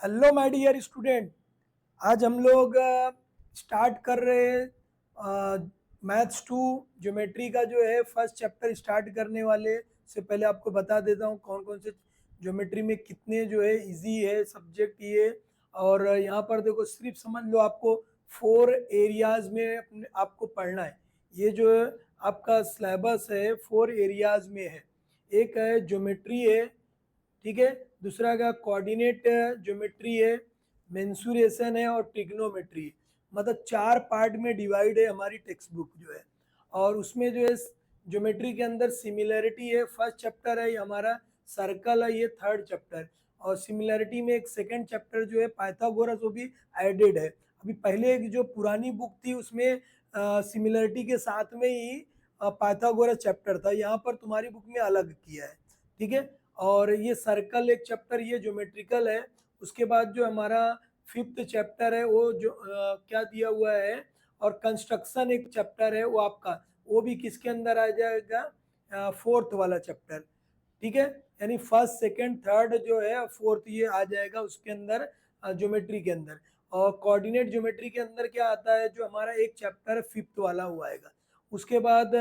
Hello my dear student. आज हम लोग स्टार्ट कर रहे हैं मैथ्स 2 ज्योमेट्री का जो है फर्स्ट चैप्टर स्टार्ट करने वाले। से पहले आपको बता देता हूँ कौन कौन से ज्योमेट्री में कितने जो है इजी है सब्जेक्ट ये। और यहाँ पर देखो सिर्फ समझ लो आपको 4 एरियाज में आपको पढ़ना है। ये जो है आपका सिलेबस है 4 एरियाज में है। एक है ज्योमेट्री है, ठीक है। दूसरा का कोऑर्डिनेट ज्योमेट्री है, मेंसुरेशन है और ट्रिग्नोमेट्री है। मतलब 4 पार्ट में डिवाइड है हमारी टेक्स्ट बुक जो है। और उसमें जो है ज्योमेट्री के अंदर सिमिलैरिटी है, फर्स्ट चैप्टर है ये हमारा, सर्कल है ये थर्ड चैप्टर। और सिमिलैरिटी में एक सेकंड चैप्टर जो है पाइथागोरस वो भी एडेड है। अभी पहले एक जो पुरानी बुक थी उसमें सिमिलैरिटी के साथ में ही पाइथागोरस चैप्टर था, यहाँ पर तुम्हारी बुक में अलग किया है, ठीक है। और ये सर्कल एक चैप्टर ये ज्योमेट्रिकल है। उसके बाद जो हमारा फिफ्थ चैप्टर है वो जो क्या दिया हुआ है, और कंस्ट्रक्शन एक चैप्टर है वो आपका, वो भी किसके अंदर आ जाएगा, फोर्थ वाला चैप्टर, ठीक है। यानी फर्स्ट सेकंड थर्ड जो है फोर्थ ये आ जाएगा उसके अंदर, ज्योमेट्री के अंदर। और कोऑर्डिनेट ज्योमेट्री के अंदर क्या आता है, जो हमारा एक चैप्टर फिफ्थ वाला हुआ आएगा। उसके बाद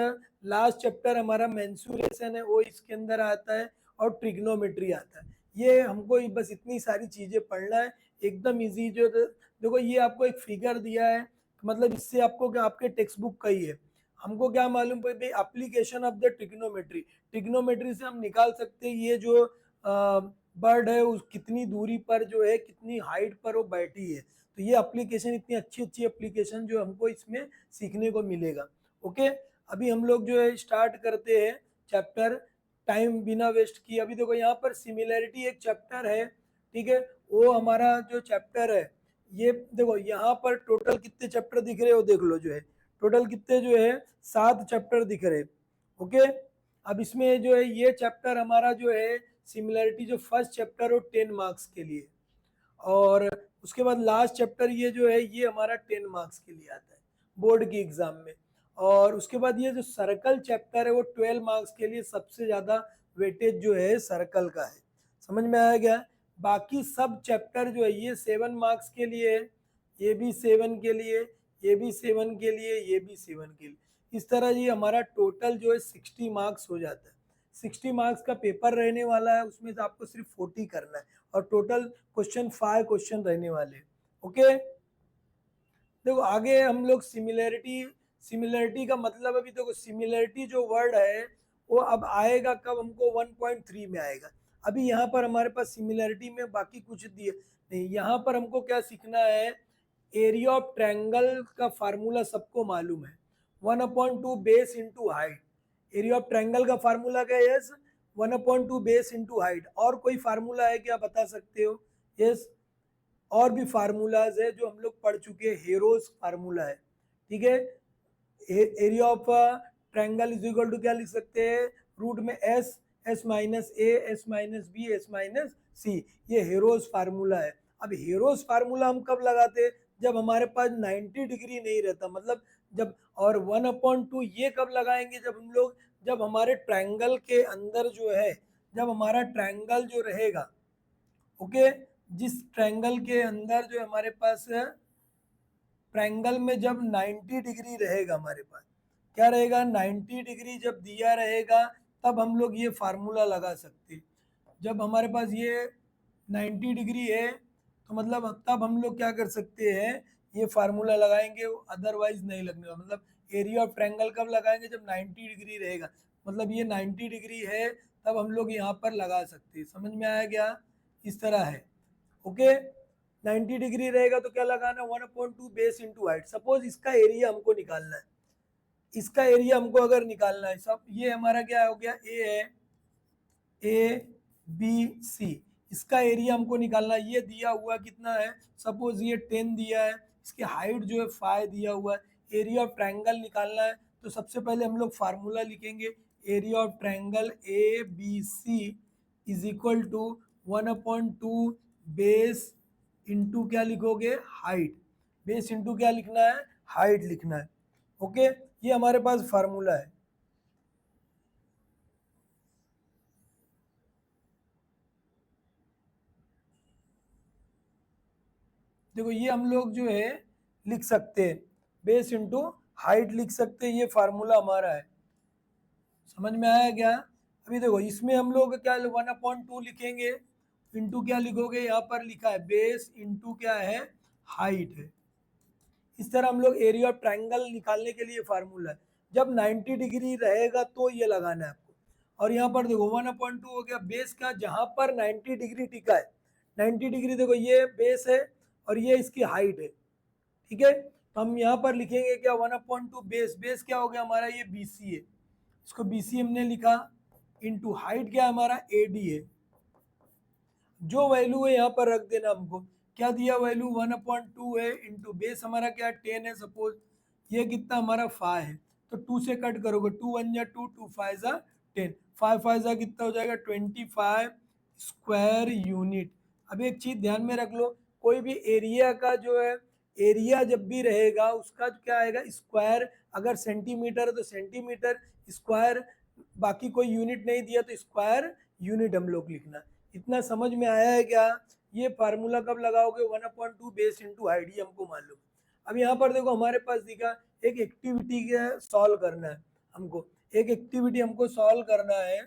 लास्ट चैप्टर हमारा मेंसुरेशन है वो इसके अंदर आता है, और ट्रिग्नोमेट्री आता है। ये हमको बस इतनी सारी चीजें पढ़ना है, एकदम इजी। जो देखो ये आपको एक फिगर दिया है, मतलब इससे आपको क्या आपके टेक्स्ट बुक का ही है। हमको क्या मालूम भाई application of the trigonometry, trigonometry से हम निकाल सकते हैं ये जो बर्ड है उस कितनी दूरी पर जो है कितनी हाइट पर वो बैठी है। तो ये एप्लीकेशन इतनी अच्छी अच्छी एप्लीकेशन जो हमको इसमें सीखने को मिलेगा। ओके, अभी हम लोग जो है स्टार्ट करते हैं चैप्टर, टाइम बिना वेस्ट किए। अभी देखो यहाँ पर सिमिलैरिटी एक चैप्टर है, ठीक है। वो हमारा जो चैप्टर है ये देखो यहाँ पर टोटल कितने चैप्टर दिख रहे हो देख लो, जो है टोटल कितने जो है 7 चैप्टर दिख रहे। ओके, अब इसमें जो है ये चैप्टर हमारा जो है सिमिलैरिटी जो फर्स्ट चैप्टर हो 10 मार्क्स के लिए, और उसके बाद लास्ट चैप्टर ये जो है ये हमारा 10 मार्क्स के लिए आता है बोर्ड की एग्जाम में। और उसके बाद ये जो सर्कल चैप्टर है वो 12 मार्क्स के लिए, सबसे ज़्यादा वेटेज जो है सर्कल का है। समझ में आया गया? बाकी सब चैप्टर जो है ये 7 मार्क्स के लिए है, ये भी 7 के लिए, ये भी 7 के लिए, ये भी 7 के लिए। इस तरह ये हमारा टोटल जो है 60 मार्क्स हो जाता है। 60 मार्क्स का पेपर रहने वाला है, उसमें से आपको सिर्फ 40 करना है, और टोटल क्वेश्चन 5 क्वेश्चन रहने वाले। ओके, देखो आगे हम लोग सिमिलैरिटी, सिमिलैरिटी का मतलब अभी देखो सिमिलैरिटी जो वर्ड है वो अब आएगा कब, हमको 1.3 में आएगा। अभी यहाँ पर हमारे पास सिमिलैरिटी में बाकी कुछ दिए नहीं, यहाँ पर हमको क्या सीखना है, एरिया ऑफ ट्रायंगल का फार्मूला सबको मालूम है, 1/2 base into height. Area of triangle का फार्मूला क्या है? Yes, 1/2 base into height. और कोई फार्मूला है क्या, बता सकते हो? यस, और भी फार्मूलाज है जो हम लोग पढ़ चुके हैं, हेरोज फार्मूला है, ठीक है। Area of triangle is equal to क्या लिख सकते हैं, रूट में S, S minus A, S minus B, S minus C, ये हेरोज फार्मूला है। अब हेरोज फार्मूला हम कब लगाते, जब हमारे पास 90 डिग्री नहीं रहता, मतलब जब, और 1/2 ये कब लगाएंगे, जब हम लोग, जब हमारे ट्रायंगल के अंदर जो है, जब हमारा ट्रायंगल जो रहेगा, ओके, जिस ट्रायंगल के अंदर जो हमारे पास ट्रायंगल में जब 90 डिग्री रहेगा, हमारे पास क्या रहेगा, 90 डिग्री जब दिया रहेगा तब हम लोग ये फार्मूला लगा सकते। जब हमारे पास ये 90 डिग्री है तो मतलब तब हम लोग क्या कर सकते हैं, ये फार्मूला लगाएंगे, अदरवाइज नहीं लगने का। मतलब एरिया ऑफ ट्रायंगल कब लगाएंगे, जब 90 डिग्री रहेगा, मतलब ये 90 डिग्री है तब हम लोग यहाँ पर लगा सकते हैं। समझ में आया क्या? इस तरह है। ओके, 90 डिग्री रहेगा तो क्या लगाना, 1/2 बेस इंटू हाइट। सपोज इसका एरिया हमको निकालना है, इसका एरिया हमको अगर निकालना है, सब ये हमारा क्या हो गया, ए है, ए बी सी, इसका एरिया हमको निकालना है। ये दिया हुआ कितना है, सपोज ये 10 दिया है, इसकी हाइट जो है 5 दिया हुआ है। एरिया ऑफ ट्रायंगल निकालना है तो सबसे पहले हम लोग फार्मूला लिखेंगे, area of triangle A B C is equal to 1/2 base into क्या लिखोगे, हाइट। बेस इंटू क्या लिखना है, हाइट लिखना है। ओके, ये हमारे पास फार्मूला है। देखो ये हम लोग जो है लिख सकते हैं, बेस इंटू हाइट लिख सकते हैं, ये फार्मूला हमारा है। समझ में आया क्या? अभी देखो इसमें हम लोग क्या 1/2 लिखेंगे, इंटू क्या लिखोगे, यहाँ पर लिखा है बेस इंटू क्या है, हाइट है। इस तरह हम लोग एरिया ऑफ ट्रायंगल निकालने के लिए फार्मूला है। जब 90 डिग्री रहेगा तो ये लगाना है आपको। और यहाँ पर देखो 1/2 हो गया, बेस का जहाँ पर 90 डिग्री टिका है, 90 डिग्री देखो ये बेस है और ये इसकी हाइट है। ठीक है, तो हम यहाँ पर लिखेंगे क्या 1/2 बेस, बेस क्या हो गया हमारा, ये बी सी है, इसको बी सी हमने लिखा, इंटू हाइट क्या हमारा ए डी है। जो वैल्यू है यहाँ पर रख देना हमको, क्या दिया वैल्यू 1/2 है, इंटू बेस हमारा क्या 10 है, सपोज ये कितना हमारा 5 है, तो 2 से कट करोगे, 2 1 जा 2, 2 5 जा 10, 5 5 जा कितना हो जाएगा 25 स्क्वायर यूनिट। अब एक चीज ध्यान में रख लो, कोई भी एरिया का जो है, एरिया जब भी रहेगा उसका क्या आएगा स्क्वायर, अगर सेंटीमीटर है तो सेंटीमीटर स्क्वायर, बाकी कोई यूनिट नहीं दिया तो स्क्वायर यूनिट हम लोग लिखना। इतना समझ में आया है क्या? ये फार्मूला कब लगाओगे, 1/2 बेस इंटू हाइट, ये हमको मालूम। अब यहाँ पर देखो हमारे पास दिखा एक एक्टिविटी का सॉल्व करना है हमको, एक एक्टिविटी हमको सॉल्व करना है।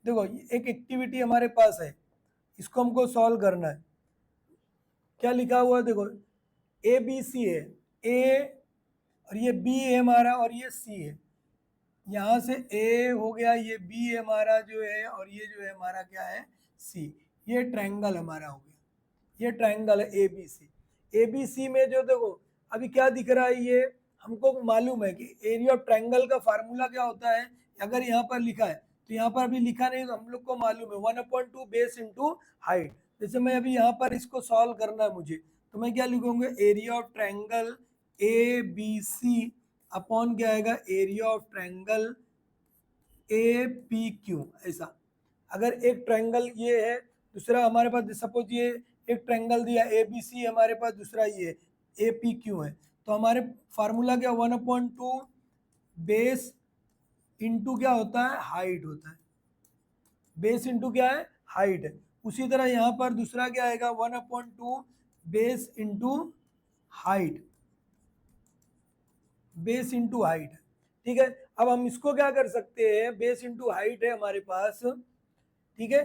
देखो एक एक्टिविटी हमारे पास है, इसको हमको सॉल्व करना है। क्या लिखा हुआ है देखो, ए बी सी है, ए और ये बी है हमारा और ये सी है, यहाँ से ए हो गया, ये बी है हमारा जो है, और ये जो है हमारा क्या है सी, ये ट्रायंगल हमारा हो गया, ये ट्रायंगल है ए बी सी। ए बी सी में जो देखो अभी क्या दिख रहा है, ये हमको मालूम है कि एरिया ऑफ ट्रायंगल का फार्मूला क्या होता है, अगर यहाँ पर लिखा है तो यहाँ पर अभी लिखा नहीं, तो हम लोग को मालूम है 1/2 बेस इंटू हाइट। जैसे मैं अभी यहाँ पर इसको सॉल्व करना है मुझे, तो मैं क्या लिखूंगा, area of triangle A B C upon क्या आएगा, area of triangle A P Q, ऐसा। अगर एक ट्रायंगल ये है, दूसरा हमारे पास सपोज ये एक ट्रायंगल दिया ए बी सी, हमारे पास दूसरा ये ए पी क्यू है, तो हमारे फार्मूला क्या 1/2 बेस इंटू क्या होता है, हाइट होता है, बेस इंटू क्या है, हाइट है। उसी तरह यहाँ पर दूसरा क्या आएगा 1/2 base into height, base into height. ठीक है, अब हम इसको क्या कर सकते हैं, बेस इंटू हाइट है हमारे पास, ठीक है,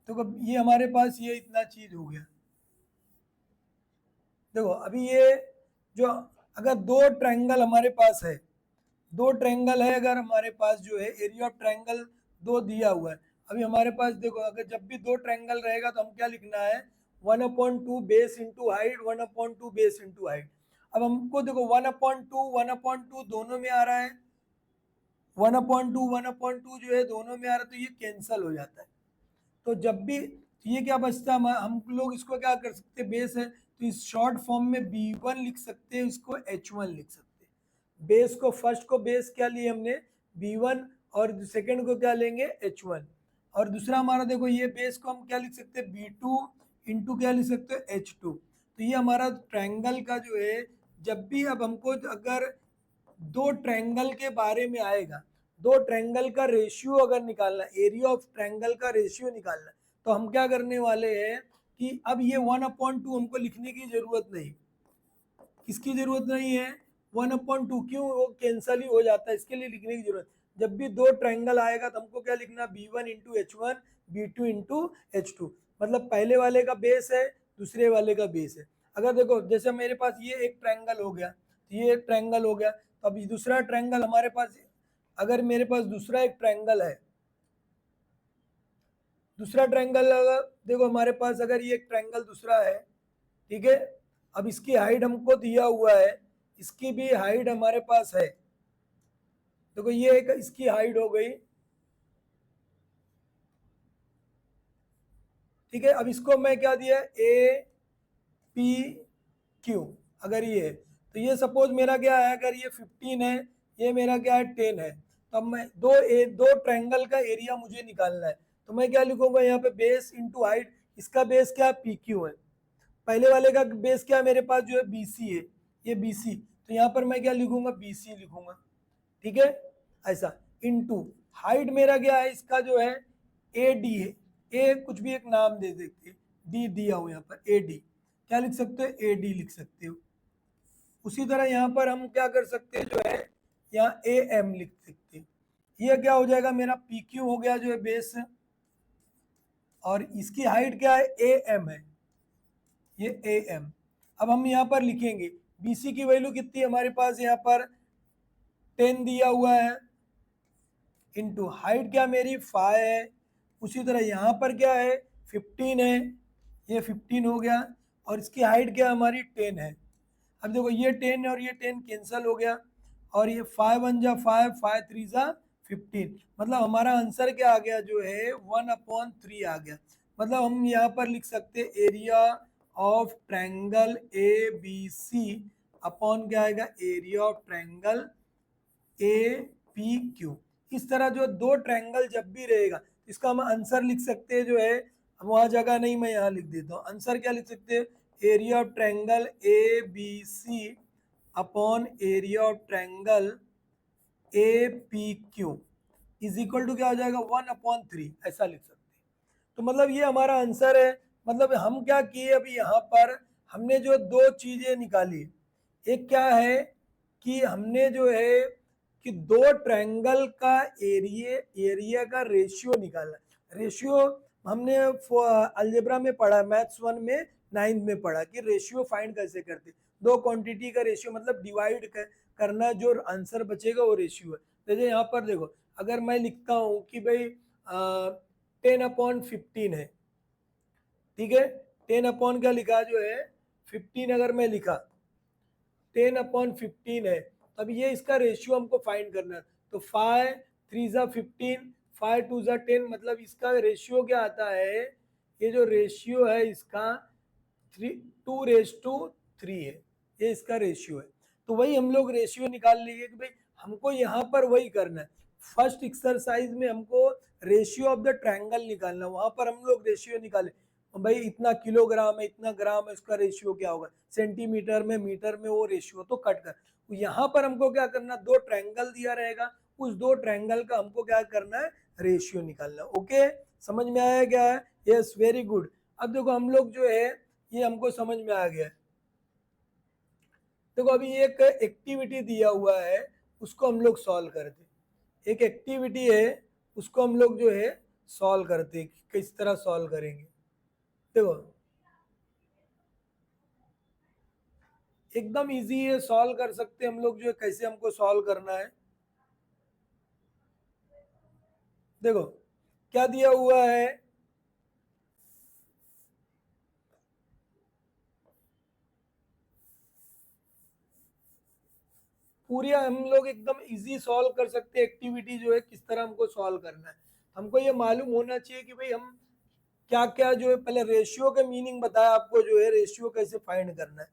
तो ये हमारे पास ये इतना चीज हो गया। देखो अभी ये जो, अगर दो ट्रायंगल हमारे पास है, दो ट्रायंगल है, अगर हमारे पास जो है एरिया ऑफ ट्रायंगल दो दिया हुआ है, अभी हमारे पास देखो अगर जब भी दो ट्रायंगल रहेगा तो हम क्या लिखना है 1/2 base into height, 1/2 base into height. अब हमको देखो 1/2 दोनों में आ रहा है, 1/2 जो है दोनों में आ रहा है, तो ये कैंसल हो जाता है। तो जब भी ये क्या बचता है, हम लोग इसको क्या कर सकते हैं, बेस है तो इस शॉर्ट फॉर्म में B1 लिख सकते हैं, इसको H1 लिख सकते हैं। बेस को फर्स्ट को बेस क्या लिए हमने B1, और सेकंड को क्या लेंगे H1। और दूसरा हमारा देखो ये बेस को हम क्या लिख सकते हैं B2 इंटू क्या लिख सकते हैं H2। तो ये हमारा ट्रायंगल का जो है, जब भी अब हमको अगर दो ट्रायंगल के बारे में आएगा, दो ट्रायंगल का रेशियो अगर निकालना, एरिया ऑफ ट्रायंगल का रेशियो निकालना, तो हम क्या करने वाले हैं कि अब ये 1/2 हमको लिखने की जरूरत नहीं, किसकी जरूरत नहीं है 1/2, क्यों, वो कैंसल ही हो जाता है, इसके लिए लिखने की जरूरत। जब भी दो ट्रायंगल आएगा तो हमको क्या लिखना, B1 into H1, B2 into H2, मतलब पहले वाले का बेस है, दूसरे वाले का बेस है। अगर देखो जैसे मेरे पास ये एक ट्रायंगल हो गया, तो ये एक ट्रायंगल हो गया, तो अब दूसरा ट्रायंगल हमारे पास, अगर मेरे पास दूसरा एक ट्रायंगल है, दूसरा ट्रायंगल अगर देखो हमारे पास अगर ये एक ट्रायंगल दूसरा है, ठीक है, अब इसकी हाइट हमको दिया हुआ है, इसकी भी हाइट हमारे पास है, देखो ये एक इसकी हाइट हो गई, ठीक है। अब इसको मैं क्या दिया, ए पी क्यू, अगर ये है तो ये सपोज मेरा क्या है, अगर ये 15 है, ये मेरा क्या है 10 है, तो अब मैं दो ट्रायंगल का एरिया मुझे निकालना है, तो मैं क्या लिखूंगा यहाँ पे बेस इंटू हाइट, इसका बेस क्या है पी क्यू है, पहले वाले का बेस क्या है मेरे पास जो है बी सी है, ये बी सी, तो यहाँ पर मैं क्या लिखूंगा बी सी लिखूंगा, ठीक है। ऐसा, इनटू हाइट मेरा क्या है, इसका जो है ए डी है, ए कुछ भी एक नाम दे देते, डी दिया हो यहाँ पर, ए डी क्या लिख सकते हो, ए डी लिख सकते हो। उसी तरह यहाँ पर हम क्या कर सकते हैं जो है, यहाँ ए एम लिख सकते हैं। ये क्या हो जाएगा मेरा, पी क्यू हो गया जो है बेस, और इसकी हाइट क्या है, ए एम है, ये ए एम। अब हम यहाँ पर लिखेंगे बी सी की वैल्यू कितनी है हमारे पास, यहाँ पर 10 दिया हुआ है, इंटू हाइट क्या मेरी 5 है, उसी तरह यहाँ पर क्या है 15 है, ये 15 हो गया, और इसकी हाइट क्या हमारी 10 है। अब देखो ये 10 और ये 10 कैंसिल हो गया, और ये 5 1 जा 5, 5 3 जा 15, मतलब हमारा आंसर क्या आ गया जो है 1/3 आ गया। मतलब हम यहाँ पर लिख सकते area of triangle A B C upon क्या आएगा, area of triangle A P Q. इस तरह जो दो ट्रायंगल जब भी रहेगा इसका हम आंसर लिख सकते हैं जो है, वहाँ जगह नहीं मैं यहाँ लिख देता हूँ, आंसर क्या लिख सकते हैं, area of triangle A B C upon area of triangle A P Q is equal to क्या हो जाएगा 1/3, ऐसा लिख सकते हैं। तो मतलब ये हमारा आंसर है। मतलब हम क्या किए अभी यहाँ पर, हमने जो दो चीजें निकाली, एक क्या है कि हमने जो है कि दो ट्रायंगल का एरिया का रेशियो निकाला। रेशियो हमने अलजेब्रा में पढ़ा, मैथ्स 1 में 9th में पढ़ा कि रेशियो फाइंड कैसे करते, दो क्वांटिटी का रेशियो मतलब डिवाइड करना, जो आंसर बचेगा वो रेशियो है। जैसे यहाँ पर देखो, अगर मैं लिखता हूँ कि भाई 10/15 है, ठीक है, 10 अपॉन क्या लिखा जो है 15, अगर मैं लिखा 10/15 है, तब ये इसका रेशियो हमको फाइंड करना है। तो 5 3 जा 15, 5 2 जा 10, मतलब इसका रेशियो क्या आता है, ये जो रेशियो है इसका 2:3 है, ये इसका रेशियो है। तो वही हम लोग रेशियो निकाल लेंगे कि भाई हमको यहाँ पर वही करना है। फर्स्ट एक्सरसाइज में हमको रेशियो ऑफ द ट्रायंगल निकालना, वहां पर हम लोग रेशियो निकाले, भाई इतना किलोग्राम है, इतना ग्राम है, उसका रेशियो क्या होगा, सेंटीमीटर में, मीटर में, वो रेशियो तो कट कर। तो यहाँ पर हमको क्या करना, दो ट्रायंगल दिया रहेगा, उस दो ट्रायंगल का हमको क्या करना है, रेशियो निकालना। ओके, समझ में आया क्या है, यस वेरी गुड। अब देखो हम लोग जो है ये हमको समझ में आ गया। देखो अभी एक एक्टिविटी दिया हुआ है, उसको हम लोग सॉल्व करते, एक एक्टिविटी है उसको हम लोग जो है सॉल्व करते, किस तरह सॉल्व करेंगे। देखो एकदम इजी है, सॉल्व कर सकते हम लोग जो है, कैसे हमको सॉल्व करना है। देखो क्या दिया हुआ है, पूरी हम लोग एकदम इजी सॉल्व कर सकते हैं एक्टिविटी जो है, किस तरह हमको सॉल्व करना है। हमको ये मालूम होना चाहिए कि भाई हम क्या क्या जो है, पहले रेशियो के मीनिंग बताया आपको जो है, रेशियो कैसे फाइंड करना है,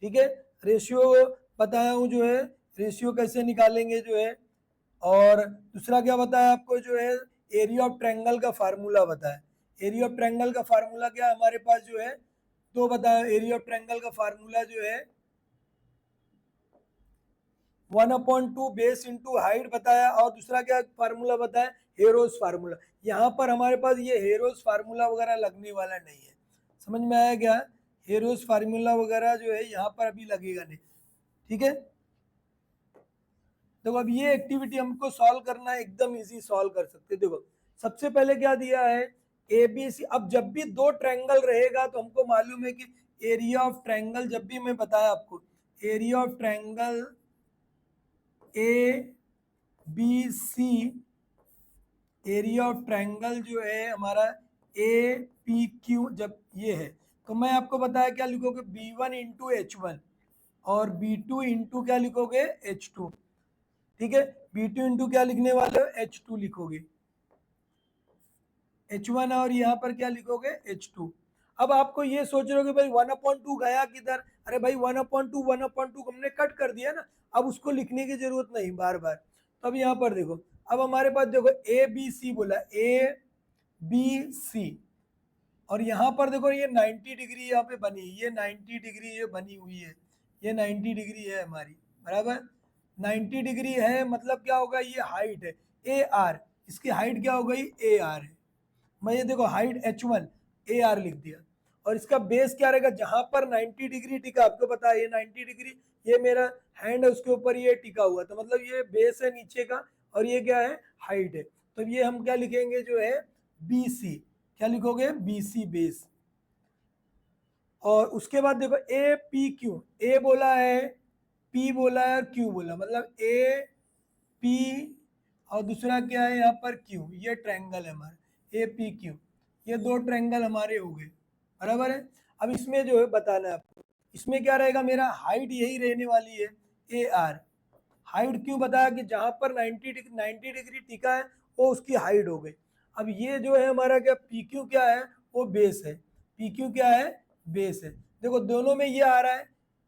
ठीक है, रेशियो बताया हूँ जो है, रेशियो कैसे निकालेंगे जो है। और दूसरा क्या बताया आपको जो है, एरिया ऑफ ट्रायंगल का फार्मूला बताया। एरिया ऑफ ट्रायंगल का फार्मूला क्या हमारे पास जो है, तो बताया एरिया ऑफ ट्रायंगल का फार्मूला जो है 1/2 बेस इंटू हाइट बताया, और दूसरा क्या फार्मूला बताया, हेरोस फार्मूला। यहाँ पर हमारे पास ये हेरोस फार्मूला वगैरह लगने वाला नहीं है, समझ में आया क्या, हेरोस फार्मूला वगैरह जो है यहाँ पर अभी लगेगा नहीं, ठीक है। देखो अब ये एक्टिविटी हमको सॉल्व करना है, एकदम इजी सॉल्व कर सकते हैं। देखो सबसे पहले क्या दिया है, ए बी सी। अब जब भी दो ट्रायंगल रहेगा तो हमको मालूम है कि एरिया ऑफ ट्रायंगल, जब भी मैं बताया आपको area of triangle A B C, area of triangle जो है हमारा ए पी क्यू, जब ये है तो मैं आपको बताया क्या लिखोगे, B1 इंटू H1 और B2 इंटू क्या लिखोगे, H2, ठीक है। B2 इंटू क्या लिखने वाले हो, H2 लिखोगे, H1 और यहाँ पर क्या लिखोगे, H2। अब आपको ये सोच रहे हो कि भाई 1/2 गया किधर, अरे भाई 1/2 हमने कट कर दिया ना, अब उसको लिखने की जरूरत नहीं बार बार। तो अब यहाँ पर देखो, अब हमारे पास देखो ए बी सी बोला, ए बी सी, और यहाँ पर देखो ये 90 डिग्री यहाँ पे बनी, ये 90 डिग्री ये बनी हुई है, ये 90 डिग्री है हमारी, बराबर। 90 डिग्री है, मतलब क्या होगा, ये हाइट है ए आर, इसकी हाइट क्या हो गई ए आर है। मैं ये देखो हाइट h1 ए आर लिख दिया, और इसका बेस क्या रहेगा, जहां पर 90 डिग्री टिका, आपको पता है ये 90 डिग्री, ये मेरा हैंड है उसके ऊपर ये टिका हुआ, तो मतलब ये बेस है नीचे का, और ये क्या है, हाइट है। तो ये हम क्या लिखेंगे जो है बी सी, क्या लिखोगे, बी सी बेस। और उसके बाद देखो ए पी क्यू, ए बोला है, पी बोला है और क्यू बोला, मतलब ए पी और दूसरा क्या है यहाँ पर क्यू, ये ट्रायंगल है हमारा ए पी क्यू, ये दो ट्रायंगल हमारे हो गए, बराबर है। अब इसमें जो है बताना है आपको, इसमें क्या रहेगा, मेरा हाइट यही रहने वाली है ए आर। हाइट क्यों बताया कि जहां पर 90 डिग्री टिका है वो उसकी हाइट हो गई। अब ये जो है हमारा क्या पी क्यू क्या है, वो बेस है, पी क्यू क्या है, बेस है। देखो दोनों में ये आ रहा है,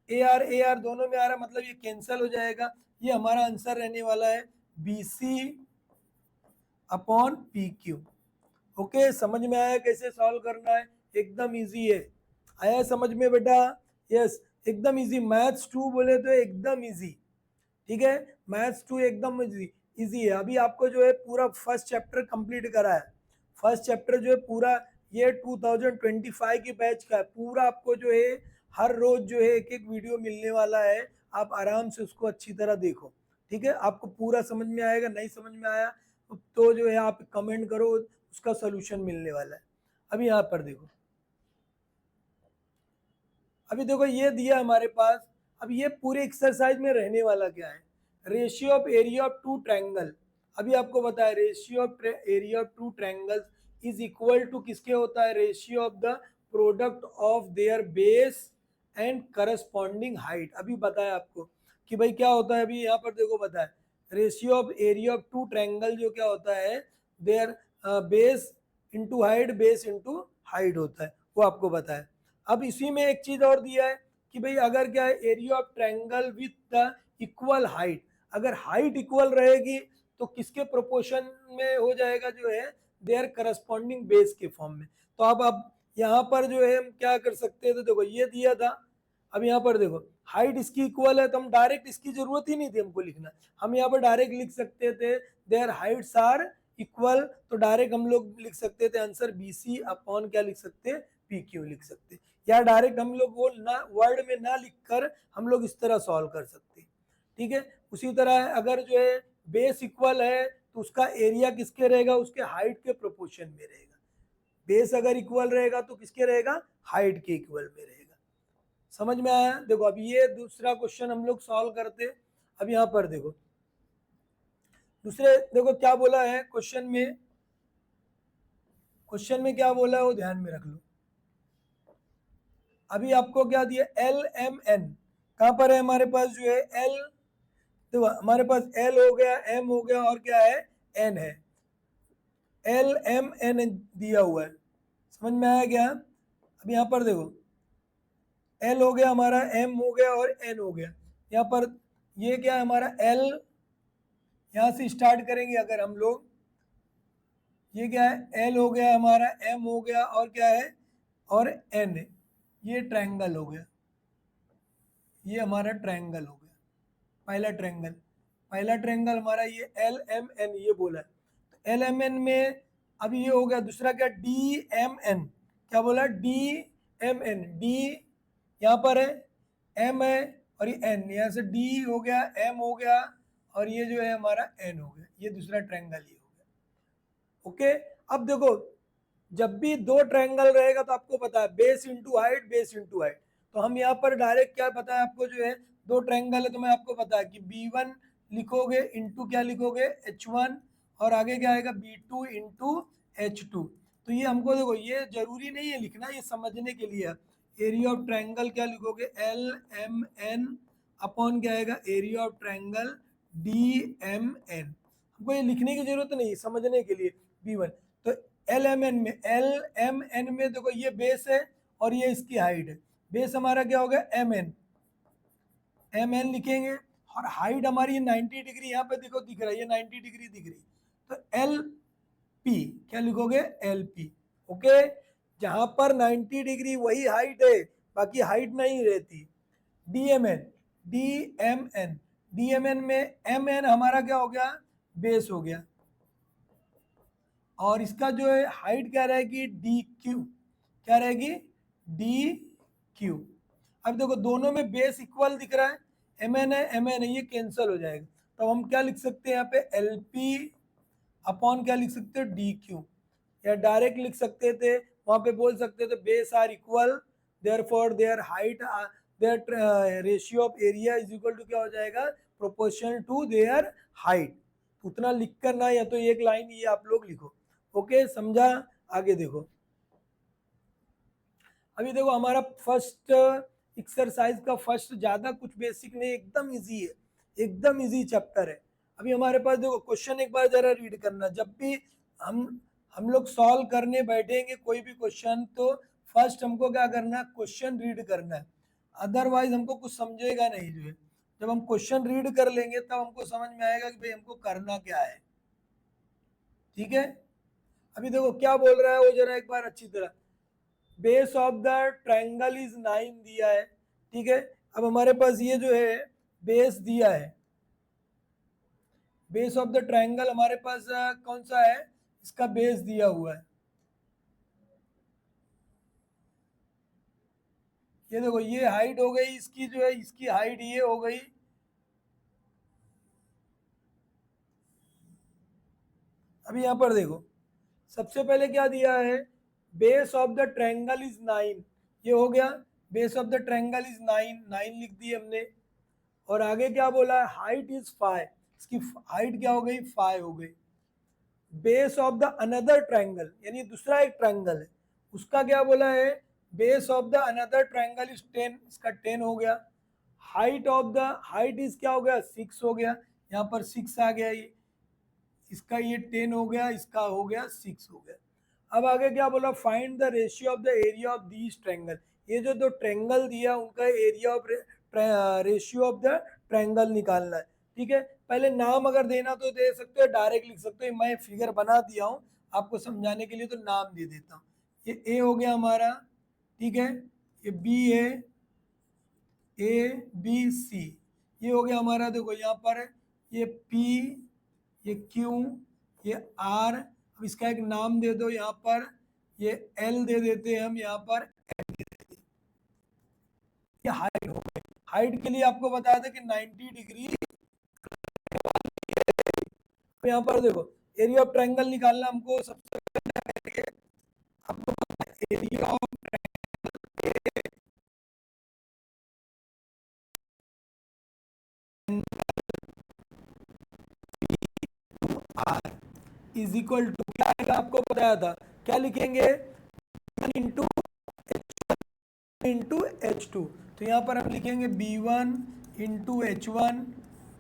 ए आर दोनों में आ रहा है, मतलब ये कैंसिल हो जाएगा, ये हमारा आंसर रहने वाला है B C upon P Q. Okay, समझ में आया कैसे सॉल्व करना है, एकदम इजी है। आया समझ में बेटा, यस एकदम इजी, मैथ्स 2 बोले तो एकदम इजी, ठीक है, मैथ्स 2 एकदम इजी है। अभी आपको जो है पूरा फर्स्ट चैप्टर कंप्लीट करा है, फर्स्ट चैप्टर जो है पूरा ये 2025 की बैच का है, पूरा आपको जो है हर रोज जो है एक एक वीडियो मिलने वाला है, आप आराम से उसको अच्छी तरह देखो, ठीक है। आपको पूरा समझ में आएगा, नहीं समझ में आया तो जो है आप कमेंट करो, उसका सोल्यूशन मिलने वाला है। अभी यहाँ पर देखो, अभी देखो ये दिया हमारे पास, अब ये पूरे एक्सरसाइज में रहने वाला क्या है, ratio of area of two triangle. अभी आपको बताया ratio of area of two triangles is equal to किसके होता है, ratio of the product of their base and corresponding height. अभी बताया आपको कि भाई क्या होता है, अभी यहाँ पर देखो बताया ratio of area of two triangle जो क्या होता है, their base into height, base into height होता है, वो आपको बताया। अब इसी में एक चीज और दिया है कि भाई अगर क्या है, area of triangle with the equal height, अगर हाइट इक्वल रहेगी तो किसके प्रोपोर्शन में हो जाएगा, जो है देयर करस्पॉन्डिंग बेस के फॉर्म में। तो अब यहाँ पर जो है हम क्या कर सकते हैं, तो देखो ये दिया था, अब यहाँ पर देखो हाइट इसकी इक्वल है, तो हम डायरेक्ट इसकी जरूरत ही नहीं थी हमको लिखना, हम यहाँ पर डायरेक्ट लिख सकते थे देयर हाइट्स आर इक्वल, तो डायरेक्ट हम लोग लिख सकते थे आंसर बी सी अपॉन क्या लिख सकते, पी क्यू लिख सकते, या डायरेक्ट हम लोग वो ना वर्ड में ना लिखकर हम लोग इस तरह सॉल्व कर सकते, ठीक है। उसी तरह अगर जो है बेस इक्वल है तो उसका एरिया किसके रहेगा, उसके हाइट के प्रोपोर्शन में रहेगा। बेस अगर इक्वल रहेगा तो किसके रहेगा, हाइट के इक्वल में रहेगा। समझ में आया। देखो अब ये दूसरा क्वेश्चन हम लोग सॉल्व करते। अब यहाँ पर देखो दूसरे, देखो क्या बोला है क्वेश्चन में, क्वेश्चन में क्या बोला है वो ध्यान में रख लो। अभी आपको क्या दिया, एल एम एन, कहाँ पर है हमारे पास जो है एल, देखो हमारे पास एल हो गया, एम हो गया, और क्या है एन है, एल एम एन दिया हुआ है, समझ में आया क्या। अब यहाँ पर देखो एल हो गया हमारा, एम हो गया और एन हो गया, यहाँ पर ये क्या है हमारा एल, यहाँ से स्टार्ट करेंगे अगर हम लोग, ये क्या है एल हो गया हमारा, एम हो गया और क्या है और एन है, ये ट्रायंगल हो गया, ये हमारा ट्रायंगल हो गया, पहला ट्रायंगल, पहला ट्रायंगल हमारा ये एल एम एन ये बोला है। तो एल एम एन में अभी ये हो गया, दूसरा क्या डी एम एन, क्या बोला डी एम एन, डी यहाँ पर है, एम है और ये एन, यहाँ से डी हो गया, एम हो गया और ये जो है हमारा एन हो गया, ये दूसरा ट्रायंगल ये हो गया। ओके, अब देखो जब भी दो ट्रायंगल रहेगा तो आपको पता है base into height, base into height, तो हम यहाँ पर डायरेक्ट क्या पता है आपको, जो है दो ट्रायंगल है तो मैं आपको पता है कि B1 लिखोगे इंटू क्या लिखोगे H1, और आगे क्या आएगा B2 इंटू H2। तो ये हमको देखो ये जरूरी नहीं है लिखना, ये समझने के लिए। एरिया ऑफ ट्रायंगल क्या लिखोगे, एल एम एन अपॉन क्या आएगा area of triangle D M N, हमको ये लिखने की जरूरत नहीं, समझने के लिए B1। तो एल एम एन में, एल एम एन में देखो ये बेस है और ये इसकी हाइट है, बेस हमारा क्या होगा एम एन, एम एन लिखेंगे, और हाइट हमारी 90 डिग्री, यहाँ पे देखो दिख रहा है ये 90 डिग्री दिख रही, तो एल पी क्या लिखोगे एल पी। ओके, जहां पर 90 डिग्री वही हाइट है, बाकी हाइट नहीं रहती। D M N, D M N, D M N में एम एन हमारा क्या हो गया, बेस हो गया, और इसका जो है हाइट क्या रहेगी, डी क्यू, क्या रहेगी, डी क्यू। अब देखो दोनों में बेस इक्वल दिख रहा है, एम एन है एम एन है, ये कैंसिल हो जाएगा, तो हम क्या लिख सकते हैं यहाँ पे, एल पी अपॉन क्या लिख सकते हो, डी क्यू, या डायरेक्ट लिख सकते थे, वहां पे बोल सकते थे base are equal, therefore their height, their ratio of area is equal to क्या हो जाएगा, प्रोपोर्शनल टू देयर हाइट। उतना लिख कर ना, या तो एक लाइन ये आप लोग लिखो। ओके, समझा? आगे देखो, अभी देखो हमारा फर्स्ट एक्सरसाइज का फर्स्ट, ज्यादा कुछ बेसिक नहीं, एकदम इजी है, एकदम इजी चैप्टर है। अभी हमारे पास देखो क्वेश्चन एक बार जरा रीड करना, जब भी हम लोग सॉल्व करने बैठेंगे कोई भी क्वेश्चन, तो फर्स्ट हमको क्या करना है, क्वेश्चन रीड करना है, अदरवाइज हमको कुछ समझेगा नहीं। जो है जब हम क्वेश्चन रीड कर लेंगे तब हमको समझ में आएगा कि भाई हमको करना क्या है। ठीक है, अभी देखो क्या बोल रहा है वो, जरा एक बार अच्छी तरह, base of the triangle is 9 दिया है। ठीक है, अब हमारे पास ये जो है बेस दिया है, बेस ऑफ द ट्रायंगल हमारे पास कौन सा है, इसका बेस दिया हुआ है। ये देखो ये हाइट हो गई इसकी, जो है इसकी हाइट ये हो गई। अभी यहाँ पर देखो, सबसे पहले क्या दिया है, base of the triangle is 9, ये हो गया, base of the triangle is 9, 9 लिख दी हमने। और आगे क्या बोला है, हाइट इज 5, इसकी हाइट क्या हो गई, 5 हो गई। Base of the another triangle, यानी दूसरा एक ट्रायंगल है, उसका क्या बोला है, base of the another triangle is 10, इसका 10 हो गया। Height of the, height is क्या हो गया, 6 हो गया, यहाँ पर 6 आ गया, ये इसका ये 10 हो गया, इसका हो गया 6 हो गया। अब आगे क्या बोला, find the ratio of the area of these triangle, ये जो दो ट्रायंगल दिया उनका area of, ratio of the triangle निकालना है। ठीक है, पहले नाम अगर देना तो दे सकते हो, डायरेक्ट लिख सकते हो, मैं फिगर बना दिया हूँ आपको समझाने के लिए, तो नाम दे देता हूँ। ये ए हो गया हमारा, ठीक है, ये बी है, ए बी सी, ये हो गया हमारा, देखो यहाँ पर ये पी, ये क्यू, ये आर, अब इसका एक नाम दे दो यहाँ पर, ये एल दे देते हैं हम यहाँ पर, ये हाइट हो गई। हाइट के लिए आपको बताया था कि 90 डिग्री। यहाँ पर देखो एरिया ऑफ ट्रायंगल निकालना हमको, सबसे पहले आपको area of R is equal to क्या आएगा, आपको बताया था, क्या लिखेंगे, इंटू इंटू एच टू, तो यहाँ पर हम लिखेंगे B one into H one,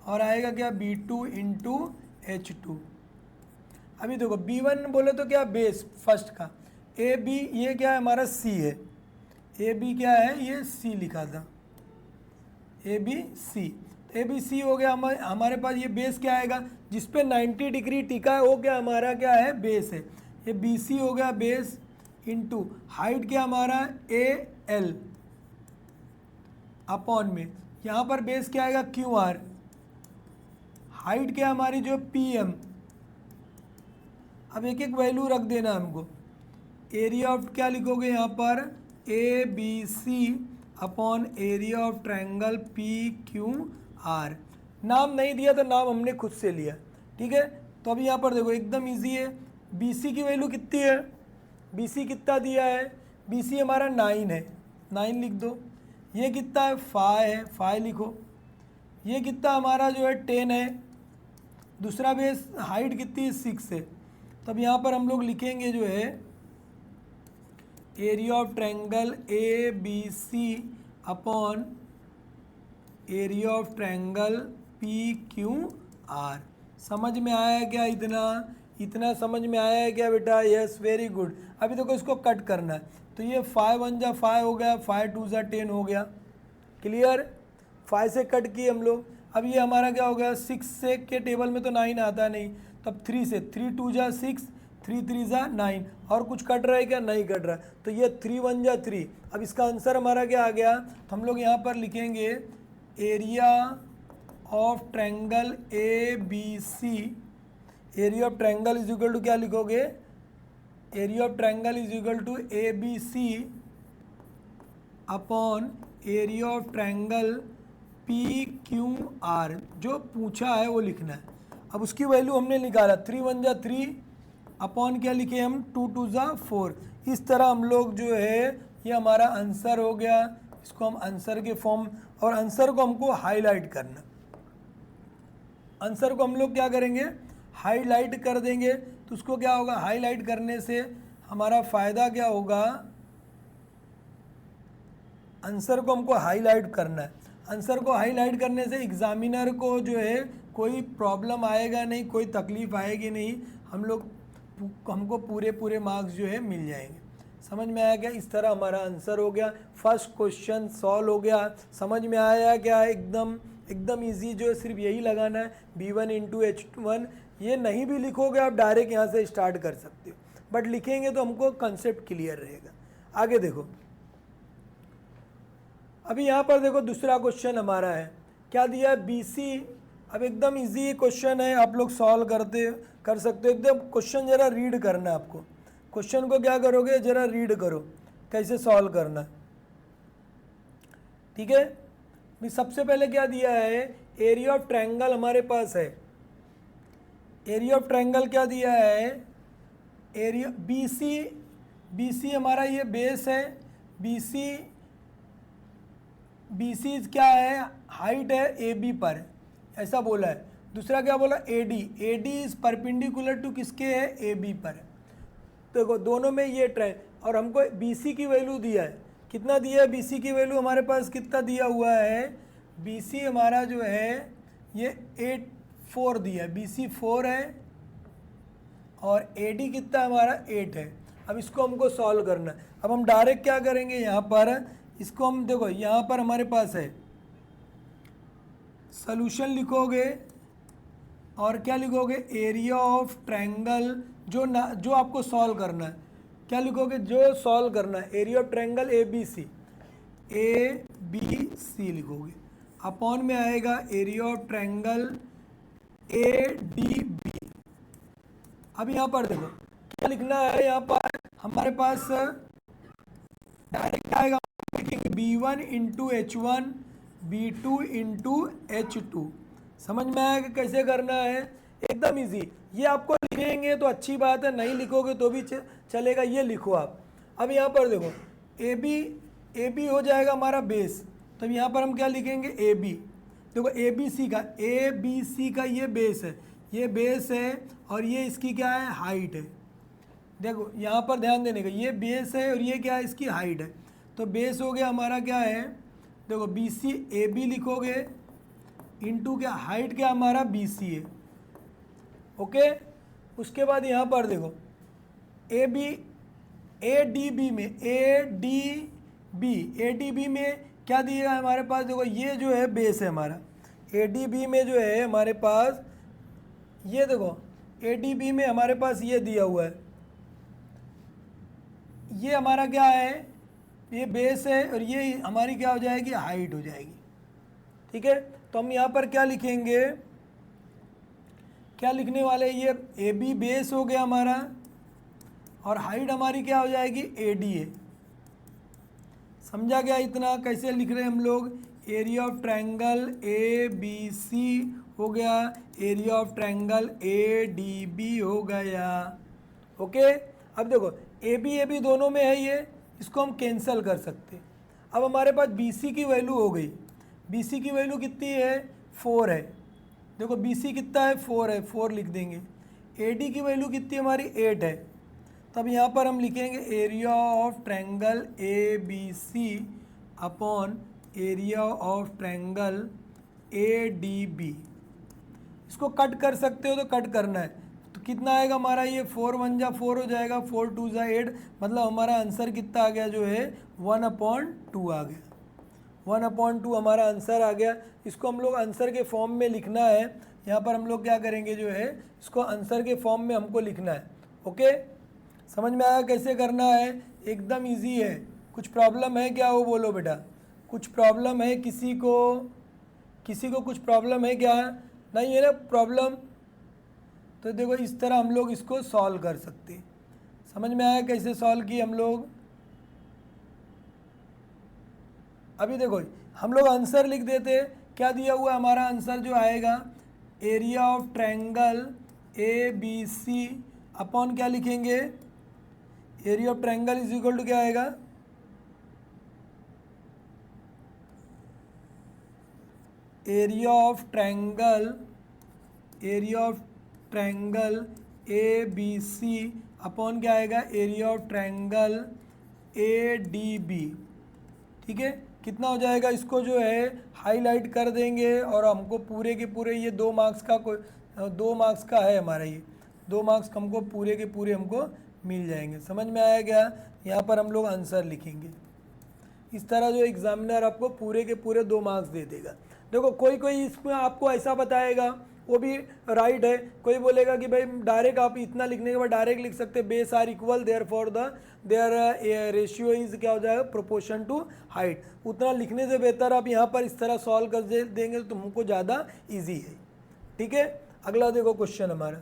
और आएगा क्या, B two into H two. अभी देखो बी वन बोले तो क्या, बेस फर्स्ट का, ए बी ये क्या है हमारा, सी है, ए बी क्या है, ये सी लिखा था, ए बी सी, ए बी सी हो गया। हमारे पास ये बेस क्या आएगा, जिसपे 90 डिग्री टिका है वो क्या हमारा क्या है, बेस है। ये बी सी हो गया बेस, इंटू हाइट क्या हमारा, ए एल अपॉन में, यहाँ पर बेस क्या आएगा, क्यू आर, हाइट क्या हमारी जो पी एम। अब एक एक वैल्यू रख देना हमको, एरिया ऑफ क्या लिखोगे यहाँ पर, A B C upon area of triangle P Q R. नाम नहीं दिया तो नाम हमने खुद से लिया। ठीक है, तो अभी यहाँ पर देखो एकदम इजी है, बी सी की वैल्यू कितनी है, बी सी कितना दिया है, बी सी हमारा 9 है, 9 लिख दो। ये कितना है, 5 है, 5 लिखो। ये कितना हमारा जो है 10 है, दूसरा बेस हाइट कितनी है, 6 है। तब यहाँ पर हम लोग लिखेंगे जो है area of triangle A B C upon area of triangle P Q R. समझ में आया क्या, इतना इतना समझ में आया है क्या बेटा, यस वेरी गुड। अभी देखो इसको कट करना है, तो ये 5 1 जा 5 हो गया, 5 2 जा 10 हो गया, क्लियर। 5 से कट किए हम लोग। अब ये हमारा क्या हो गया, 6 से के टेबल में तो 9 आता नहीं, तब 3 से, 3 2 जा 6, 3 3 जा 9, और कुछ कट रहा है क्या, नहीं कट रहा, तो ये 3 1 जा 3। अब इसका आंसर हमारा क्या आ गया, तो हम लोग यहाँ पर लिखेंगे area of triangle A B C, area of triangle is equal to क्या लिखोगे, area of triangle is equal to A B C upon area of triangle P Q R, जो पूछा है वो लिखना है। अब उसकी वैल्यू हमने निकाला 3 1 जा 3 अपॉन क्या लिखे हम 2 2 जा 4। इस तरह हम लोग जो है ये हमारा आंसर हो गया, इसको हम आंसर के फॉर्म, और आंसर को हमको हाईलाइट करना, आंसर को हम लोग क्या करेंगे हाईलाइट कर देंगे। तो उसको क्या होगा, हाईलाइट करने से हमारा फ़ायदा क्या होगा, आंसर को हमको हाईलाइट करना है। आंसर को हाईलाइट करने से एग्जामिनर को जो है कोई प्रॉब्लम आएगा नहीं, कोई तकलीफ़ आएगी नहीं, हमको पूरे मार्क्स जो है मिल जाएंगे। समझ में आया क्या, इस तरह हमारा आंसर हो गया, फर्स्ट क्वेश्चन सॉल्व हो गया। समझ में आया क्या, एकदम इजी जो है, सिर्फ यही लगाना है b1 इंटू h1। ये नहीं भी लिखोगे आप डायरेक्ट यहाँ से स्टार्ट कर सकते हो, बट लिखेंगे तो हमको कंसेप्ट क्लियर रहेगा। आगे देखो, अभी यहाँ पर देखो दूसरा क्वेश्चन हमारा है, क्या दिया है BC। अब एकदम इजी क्वेश्चन है, आप लोग सॉल्व कर सकते हो। एकदम क्वेश्चन ज़रा रीड करना है आपको, क्वेश्चन को क्या करोगे ज़रा रीड करो कैसे सॉल्व करना है, ठीक है। भी सबसे पहले क्या दिया है, एरिया ऑफ ट्रायंगल हमारे पास है, एरिया ऑफ ट्रायंगल क्या दिया है, एरिया BC हमारा ये बेस है, BC क्या है, हाइट है AB पर, ऐसा बोला है। दूसरा क्या बोला, AD इज परपेंडिकुलर टू किसके है, AB पर। देखो दोनों में ये ट्राय, और हमको BC की वैल्यू दिया है, कितना दिया है BC की वैल्यू हमारे पास कितना दिया हुआ है, BC हमारा जो है ये 4 दिया है, BC 4 है और AD कितना हमारा 8 है। अब इसको हमको सॉल्व करना है। अब हम डायरेक्ट क्या करेंगे, यहाँ पर इसको हम देखो, यहाँ पर हमारे पास है सॉल्यूशन लिखोगे और क्या लिखोगे, एरिया ऑफ ट्रायंगल जो आपको सॉल्व करना है, क्या लिखोगे, जो सॉल्व करना है, एरिया ऑफ ट्रायंगल ABC लिखोगे, अपॉन में आएगा एरिया ऑफ ट्रायंगल ADB। अब यहाँ पर देखो क्या लिखना है, यहाँ पर हमारे पास डायरेक्ट आएगा, B1 into H1 B2 into H2। समझ में आएगा कैसे करना है, एकदम इजी। ये आपको लिखेंगे तो अच्छी बात है, नहीं लिखोगे तो भी चलेगा, ये लिखो आप। अब यहाँ पर देखो AB हो जाएगा हमारा बेस, तो यहाँ पर हम क्या लिखेंगे AB। देखो ABC का ये बेस है, ये बेस है और ये इसकी क्या है, हाइट है। देखो यहाँ पर ध्यान देने का, ये बेस है और ये क्या है, इसकी हाइट है। तो बेस हो गया हमारा क्या है, देखो BC AB लिखोगे इंटू क्या, हाइट क्या हमारा BC है, ओके। उसके बाद यहाँ पर देखो ADB में क्या दिया है हमारे पास, देखो ये जो है बेस है हमारा, ADB में जो है हमारे पास, ये देखो ADB में हमारे पास ये दिया हुआ है, ये हमारा क्या है, ये बेस है और ये हमारी क्या हो जाएगी, हाइट हो जाएगी, ठीक है। तो हम यहाँ पर क्या लिखेंगे, क्या लिखने वाले, ये AB बेस हो गया हमारा और हाइट हमारी क्या हो जाएगी, AD है। समझा गया इतना, कैसे लिख रहे हैं हम लोग, एरिया ऑफ ट्रायंगल ABC हो गया, एरिया ऑफ ट्रायंगल ADB हो गया, ओके। अब देखो AB दोनों में है ये, इसको हम कैंसिल कर सकते हैं। अब हमारे पास BC की वैल्यू हो गई, BC की वैल्यू कितनी है, 4 है। देखो BC कितना है, 4 है, 4 लिख देंगे। AD की वैल्यू कितनी हमारी, 8 है। तब यहाँ पर हम लिखेंगे area of triangle ABC upon area of triangle ADB। इसको कट कर सकते हो तो कट करना है, तो कितना आएगा हमारा, ये 4 1 जा 4 हो जाएगा, 4 2 जा 8, मतलब हमारा आंसर कितना आ गया जो है 1/2 आ गया, 1/2 हमारा आंसर आ गया। इसको हम लोग आंसर के फॉर्म में लिखना है, यहाँ पर हम लोग क्या करेंगे जो है इसको आंसर के फॉर्म में हमको लिखना है, ओके। समझ में आया कैसे करना है, एकदम इजी है। कुछ प्रॉब्लम है क्या, वो बोलो बेटा, कुछ प्रॉब्लम है किसी को, किसी को कुछ प्रॉब्लम है क्या? नहीं है ना प्रॉब्लम? तो देखो इस तरह हम लोग इसको सॉल्व कर सकते हैं। समझ में आया कैसे सॉल्व किए हम लोग? अभी देखो हम लोग आंसर लिख देते हैं। क्या दिया हुआ हमारा आंसर जो आएगा, area of triangle A B C upon क्या लिखेंगे, area of triangle is equal to क्या आएगा, area of triangle A B C upon क्या आएगा, area of triangle A D B. ठीक है, कितना हो जाएगा, इसको जो है हाईलाइट कर देंगे और हमको पूरे के पूरे ये 2 मार्क्स का 2 मार्क्स का है हमारा, ये 2 मार्क्स हमको पूरे के पूरे हमको मिल जाएंगे। समझ में आया क्या? यहाँ पर हम लोग आंसर लिखेंगे। इस तरह जो एग्जामिनर आपको पूरे के पूरे 2 मार्क्स दे देगा। देखो कोई कोई इसमें आपको ऐसा बताएगा, वो भी राइट है। कोई बोलेगा कि भाई डायरेक्ट आप इतना लिखने के बाद डायरेक्ट लिख सकते, base are equal therefore the their ratio is क्या हो जाएगा, प्रोपोर्शन टू हाइट। उतना लिखने से बेहतर आप यहाँ पर इस तरह सॉल्व कर देंगे तो तुमको ज़्यादा ईजी है। ठीक है, अगला देखो क्वेश्चन हमारा।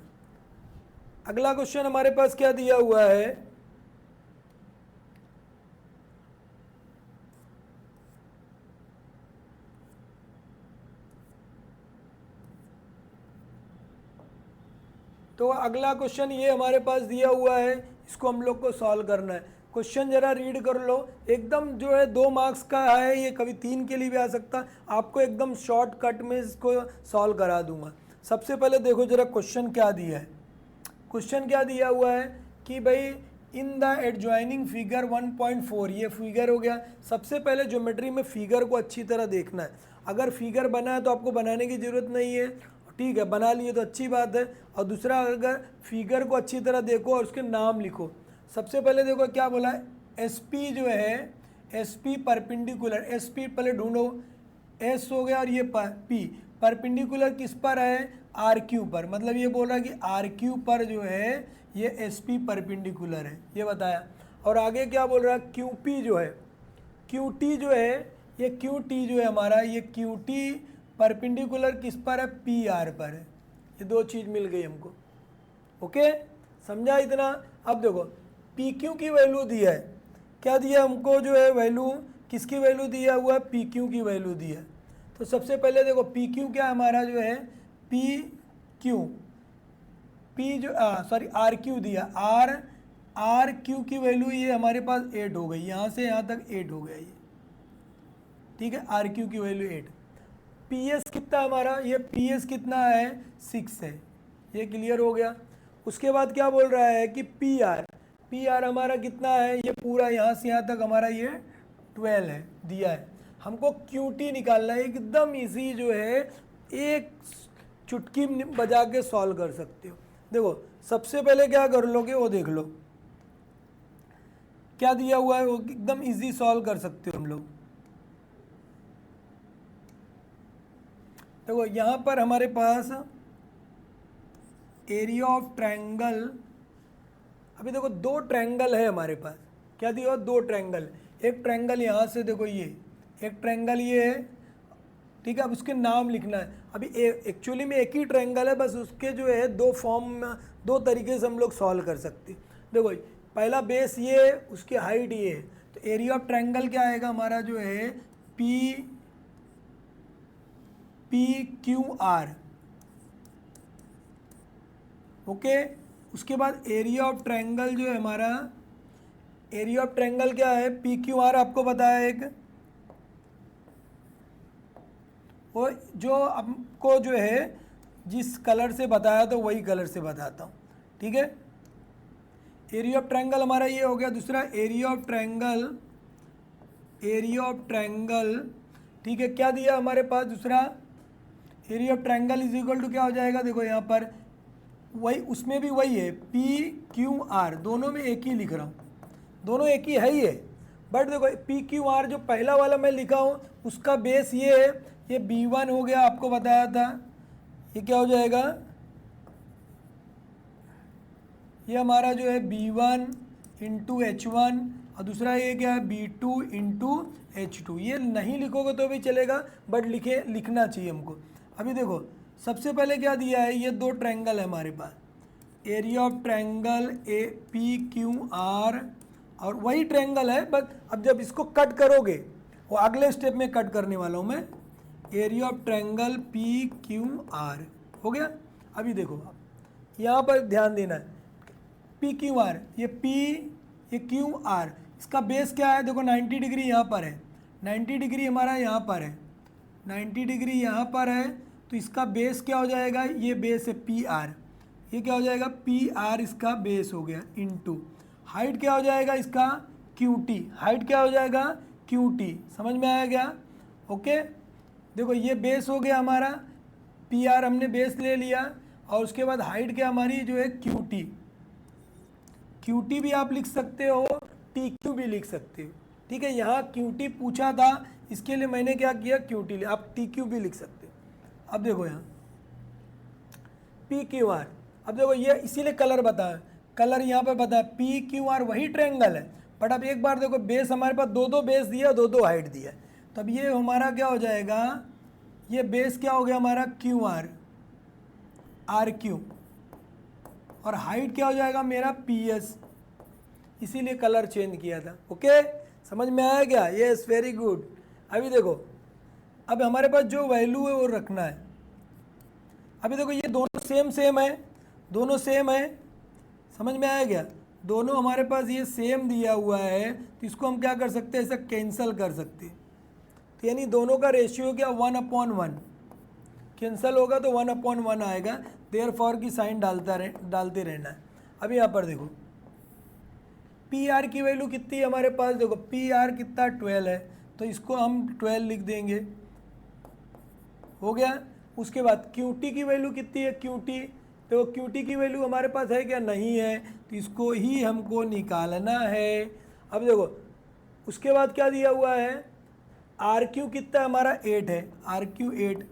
अगला क्वेश्चन हमारे पास क्या दिया हुआ है, तो अगला क्वेश्चन ये हमारे पास दिया हुआ है, इसको हम लोग को सॉल्व करना है। क्वेश्चन जरा रीड कर लो, एकदम जो है 2 मार्क्स का है, ये कभी 3 के लिए भी आ सकता। आपको एकदम शॉर्टकट में इसको सॉल्व करा दूंगा। सबसे पहले देखो जरा क्वेश्चन क्या दिया है। क्वेश्चन क्या दिया हुआ है कि भाई इन द एडजॉइनिंग फिगर 1.4, ये फिगर हो गया। सबसे पहले ज्योमेट्री में फिगर को अच्छी तरह देखना है। अगर फिगर बना है तो आपको बनाने की ज़रूरत नहीं है, ठीक है, बना लिए तो अच्छी बात है। और दूसरा, अगर फिगर को अच्छी तरह देखो और उसके नाम लिखो। सबसे पहले देखो क्या बोला है, एस पी जो है, S P perpendicular, S P पहले ढूंढो, एस हो गया और ये पी परपेंडिकुलर किस पर है, आर क्यू पर। मतलब ये बोल रहा है कि आर क्यू पर जो है ये एस पी परपेंडिकुलर है, ये बताया। और आगे क्या बोल रहा है, क्यू पी जो है, क्यू टी जो है, ये क्यू टी जो है हमारा, ये क्यू टी परपेंडिकुलर किस पर है, पी आर पर है। ये 2 चीज़ मिल गई हमको। ओके, समझा इतना? अब देखो पी क्यू की वैल्यू दिया है, क्या दिया हमको जो है वैल्यू, किसकी वैल्यू दिया हुआ है, पी क्यू की वैल्यू दिया। तो सबसे पहले देखो पी क्यू क्या हमारा जो है, पी क्यू, पी जो सॉरी आर क्यू दिया, आर क्यू की वैल्यू ये हमारे पास 8 हो गई, यहाँ से यहाँ तक 8 हो गया ये। ठीक है, आर क्यू की वैल्यू 8। पी एस कितना हमारा, ये पी एस कितना है, 6 है, ये क्लियर हो गया। उसके बाद क्या बोल रहा है कि पी आर हमारा कितना है, ये पूरा यहाँ से यहाँ तक हमारा ये 12 है दिया है। हमको क्यू टी निकालना है, एकदम इजी जो है, एक चुटकी बजा के सॉल्व कर सकते हो। देखो सबसे पहले क्या कर लोगे वो देख लो, क्या दिया हुआ है, वो एकदम इजी सॉल्व कर सकते हो हम लोग। देखो यहाँ पर हमारे पास एरिया ऑफ ट्रायंगल, अभी देखो 2 ट्रायंगल है हमारे पास। क्या दिया हुआ, 2 ट्रायंगल। एक ट्रायंगल यहाँ से देखो ये, एक ट्रायंगल ये है, ठीक है। अब उसके नाम लिखना है। अभी एक्चुअली में एक ही ट्रायंगल है, बस उसके जो है 2 फॉर्म, 2 तरीके से हम लोग सॉल्व कर सकते हैं। देखो पहला बेस ये, उसकी हाइट ये है, तो एरिया ऑफ ट्रायंगल क्या आएगा हमारा जो है, पी क्यू आर। ओके, उसके बाद एरिया ऑफ ट्रायंगल जो है हमारा, एरिया ऑफ ट्रायंगल क्या है, पी क्यू आर आपको बताया एक, वो जो आपको जो है जिस कलर से बताया तो वही कलर से बताता हूँ, ठीक है। एरिया ऑफ ट्रायंगल हमारा ये हो गया। दूसरा एरिया ऑफ ट्रायंगल, ठीक है, क्या दिया हमारे पास दूसरा, area of triangle is equal to क्या हो जाएगा, देखो यहाँ पर वही, उसमें भी वही है, पी क्यू आर, दोनों में एक ही लिख रहा हूँ, दोनों एक ही है ही है। बट देखो पी क्यू आर जो पहला वाला मैं लिखा हूँ उसका बेस ये है, ये B1 हो गया, आपको बताया था। ये क्या हो जाएगा, ये हमारा जो है B1 इंटू H1 और दूसरा ये क्या है B2 इंटू H2। ये नहीं लिखोगे तो भी चलेगा, बट लिखना चाहिए हमको। अभी देखो सबसे पहले क्या दिया है, ये दो ट्रायंगल है हमारे पास, एरिया ऑफ ट्रायंगल APQR, और वही ट्रायंगल है, बट अब जब इसको कट करोगे, वो अगले स्टेप में कट करने वाला हूँ मैं, एरिया ऑफ ट्रायंगल PQR हो गया। अभी देखो यहाँ पर ध्यान देना है, PQR, ये P, ये QR, इसका बेस क्या है, देखो 90 डिग्री यहाँ पर है, 90 डिग्री हमारा यहाँ पर है, 90 डिग्री यहाँ पर है, तो इसका बेस क्या हो जाएगा, ये बेस है PR, ये क्या हो जाएगा PR, इसका बेस हो गया, इनटू हाइट क्या हो जाएगा इसका QT, हाइट क्या हो जाएगा QT, समझ में आया क्या? ओके, देखो ये बेस हो गया हमारा, PR हमने बेस ले लिया, और उसके बाद हाइट क्या हमारी जो है QT, QT भी आप लिख सकते हो, TQ भी लिख सकते हो, ठीक है। यहाँ QT पूछा था, इसके लिए मैंने क्या किया QT लिया, आप TQ भी लिख सकते हो। अब देखो यहाँ PQR, अब देखो ये इसीलिए कलर बताया, कलर यहाँ पर बताया, PQR वही ट्रायंगल है, बट अब एक बार देखो बेस हमारे पास दो दो बेस दिया, दो दो हाइट दिया, तब ये हमारा क्या हो जाएगा, ये बेस क्या हो गया हमारा QR RQ, और हाइट क्या हो जाएगा मेरा PS, इसीलिए कलर चेंज किया था। ओके, समझ में आया क्या? Yes, very good. अभी देखो, अब हमारे पास जो वैल्यू है वो रखना है। अभी देखो ये दोनों सेम है, दोनों सेम है, समझ में आया क्या? दोनों हमारे पास ये सेम दिया हुआ है, तो इसको हम क्या कर सकते हैं, ऐसा कैंसिल कर सकते हैं। तो यानी दोनों का रेशियो क्या 1/1, कैंसिल होगा तो 1/1 आएगा, देयरफॉर की साइन डालते रहना है। अब यहाँ पर देखो PR की वैल्यू कितनी है हमारे पास, देखो PR कितना 12 है, तो इसको हम 12 लिख देंगे, हो गया। उसके बाद QT की वैल्यू कितनी है, QT, तो QT की वैल्यू हमारे पास है क्या, नहीं है, तो इसको ही हमको निकालना है। अब देखो उसके बाद क्या दिया हुआ है, RQ कितना हमारा 8 है, RQ 8,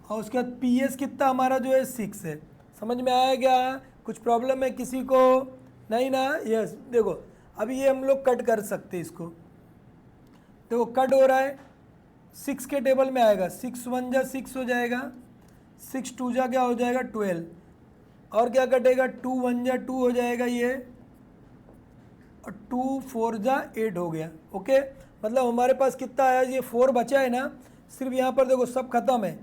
और उसके बाद PS कितना हमारा जो है 6 है। समझ में आया क्या? कुछ प्रॉब्लम है किसी को? नहीं ना? यस, देखो अभी ये हम लोग कट कर सकते हैं इसको, देखो कट हो रहा है, 6 के टेबल में आएगा, 6 1 जा 6 हो जाएगा, 6 2 जा क्या हो जाएगा 12, और क्या कटेगा 2 1 जा 2 हो जाएगा ये, और 2 4 जा 8 हो गया। ओके, मतलब हमारे पास कितना आया, ये 4 बचा है ना, सिर्फ यहाँ पर देखो सब खत्म है,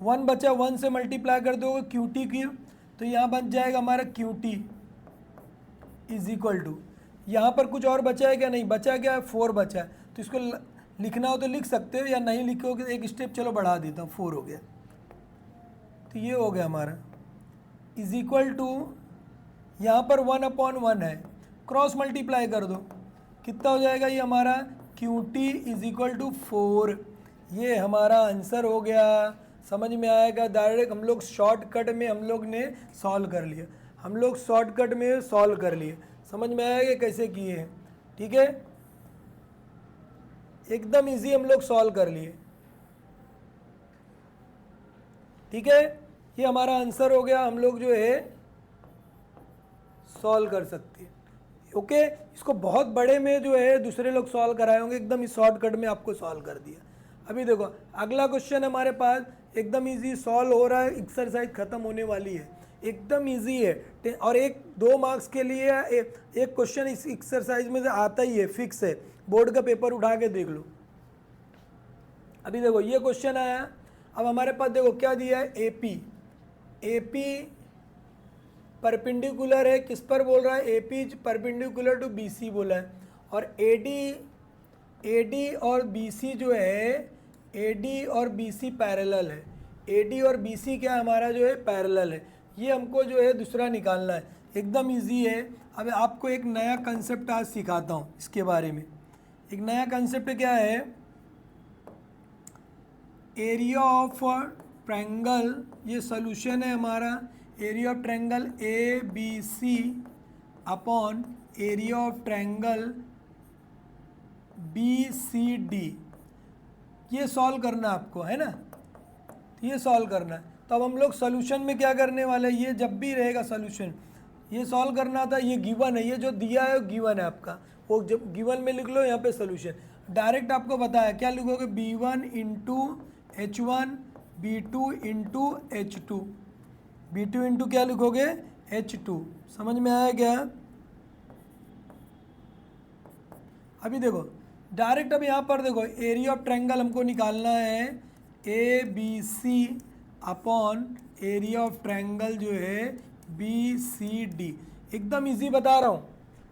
1 बचा, 1 से मल्टीप्लाई कर दोगे QT की, तो यहाँ बच जाएगा हमारा QT इज इक्वल टू, यहाँ पर कुछ और बचा है क्या, नहीं बचा, क्या है 4 बचा है, तो इसको लिखना हो तो लिख सकते हो, या नहीं लिखोगे एक स्टेप चलो बढ़ा देता हूँ, 4 हो गया, तो ये हो गया हमारा इज इक्वल टू, यहाँ पर 1/1 है, क्रॉस मल्टीप्लाई कर दो, कितना हो जाएगा ये हमारा QT इज इक्वल टू 4, ये हमारा आंसर हो गया। समझ में आएगा? डायरेक्ट हम लोग शॉर्टकट में हम लोग ने सॉल्व कर लिया, हम लोग शॉर्टकट में सॉल्व कर लिए। समझ में आएगा कैसे किए हैं? ठीक है, एकदम इजी हम लोग सॉल्व कर लिए। ठीक है, ये हमारा आंसर हो गया, हम लोग जो है सॉल्व कर सकते हैं। ओके, इसको बहुत बड़े में जो है दूसरे लोग सॉल्व कराए होंगे, एकदम इस शॉर्टकट में आपको सॉल्व कर दिया। अभी देखो अगला क्वेश्चन हमारे पास एकदम इजी सॉल्व हो रहा है, एक्सरसाइज खत्म होने वाली है, एकदम इजी है, और 1-2 मार्क्स के लिए एक क्वेश्चन इस एक्सरसाइज में से आता ही है, फिक्स है, बोर्ड का पेपर उठा के देख लो। अभी देखो ये क्वेश्चन आया, अब हमारे पास देखो क्या दिया है, AP परपेंडिकुलर है, किस पर बोल रहा है, AP परपेंडिकुलर टू BC बोला है, और AD और BC जो है, AD और BC पैरेलल है, AD और BC क्या हमारा जो है पैरेलल है, ये हमको जो है दूसरा निकालना है, एकदम इजी है। अब आपको एक नया कंसेप्ट आज सिखाता हूँ इसके बारे में। एक नया कंसेप्ट क्या है, एरिया ऑफ ट्रायंगल, ये सोल्यूशन है हमारा, area of triangle ABC upon area of triangle BCD, ये सॉल्व करना आपको है ना, ये सॉल्व करना है। तो अब हम लोग सोल्यूशन में क्या करने वाले हैं, ये जब भी रहेगा सोल्यूशन, ये सॉल्व करना था, ये गिवन है, ये जो दिया है गिवन है आपका, वो जब गिवन में लिख लो, यहाँ पे सोल्यूशन डायरेक्ट आपको बताया क्या लिखोगे, B1 into H1 B2 into H2, B2 into क्या लिखोगे H2। समझ में आया क्या? अभी देखो डायरेक्ट, अब यहाँ पर देखो एरिया ऑफ ट्रायंगल हमको निकालना है ABC upon area of triangle जो है BCD। एकदम इजी बता रहा हूँ।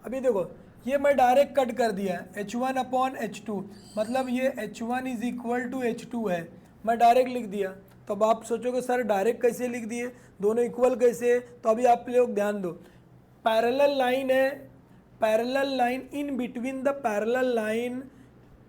अभी देखो ये मैं डायरेक्ट कट कर दिया, H1 अपॉन H2, मतलब ये H1 is equal to H2 है, मैं डायरेक्ट लिख दिया। तो अब आप सोचोगे सर डायरेक्ट कैसे लिख दिए, दोनों इक्वल कैसे? तो अभी आप लोग ध्यान दो, पैरेलल लाइन है, parallel line, in between the parallel line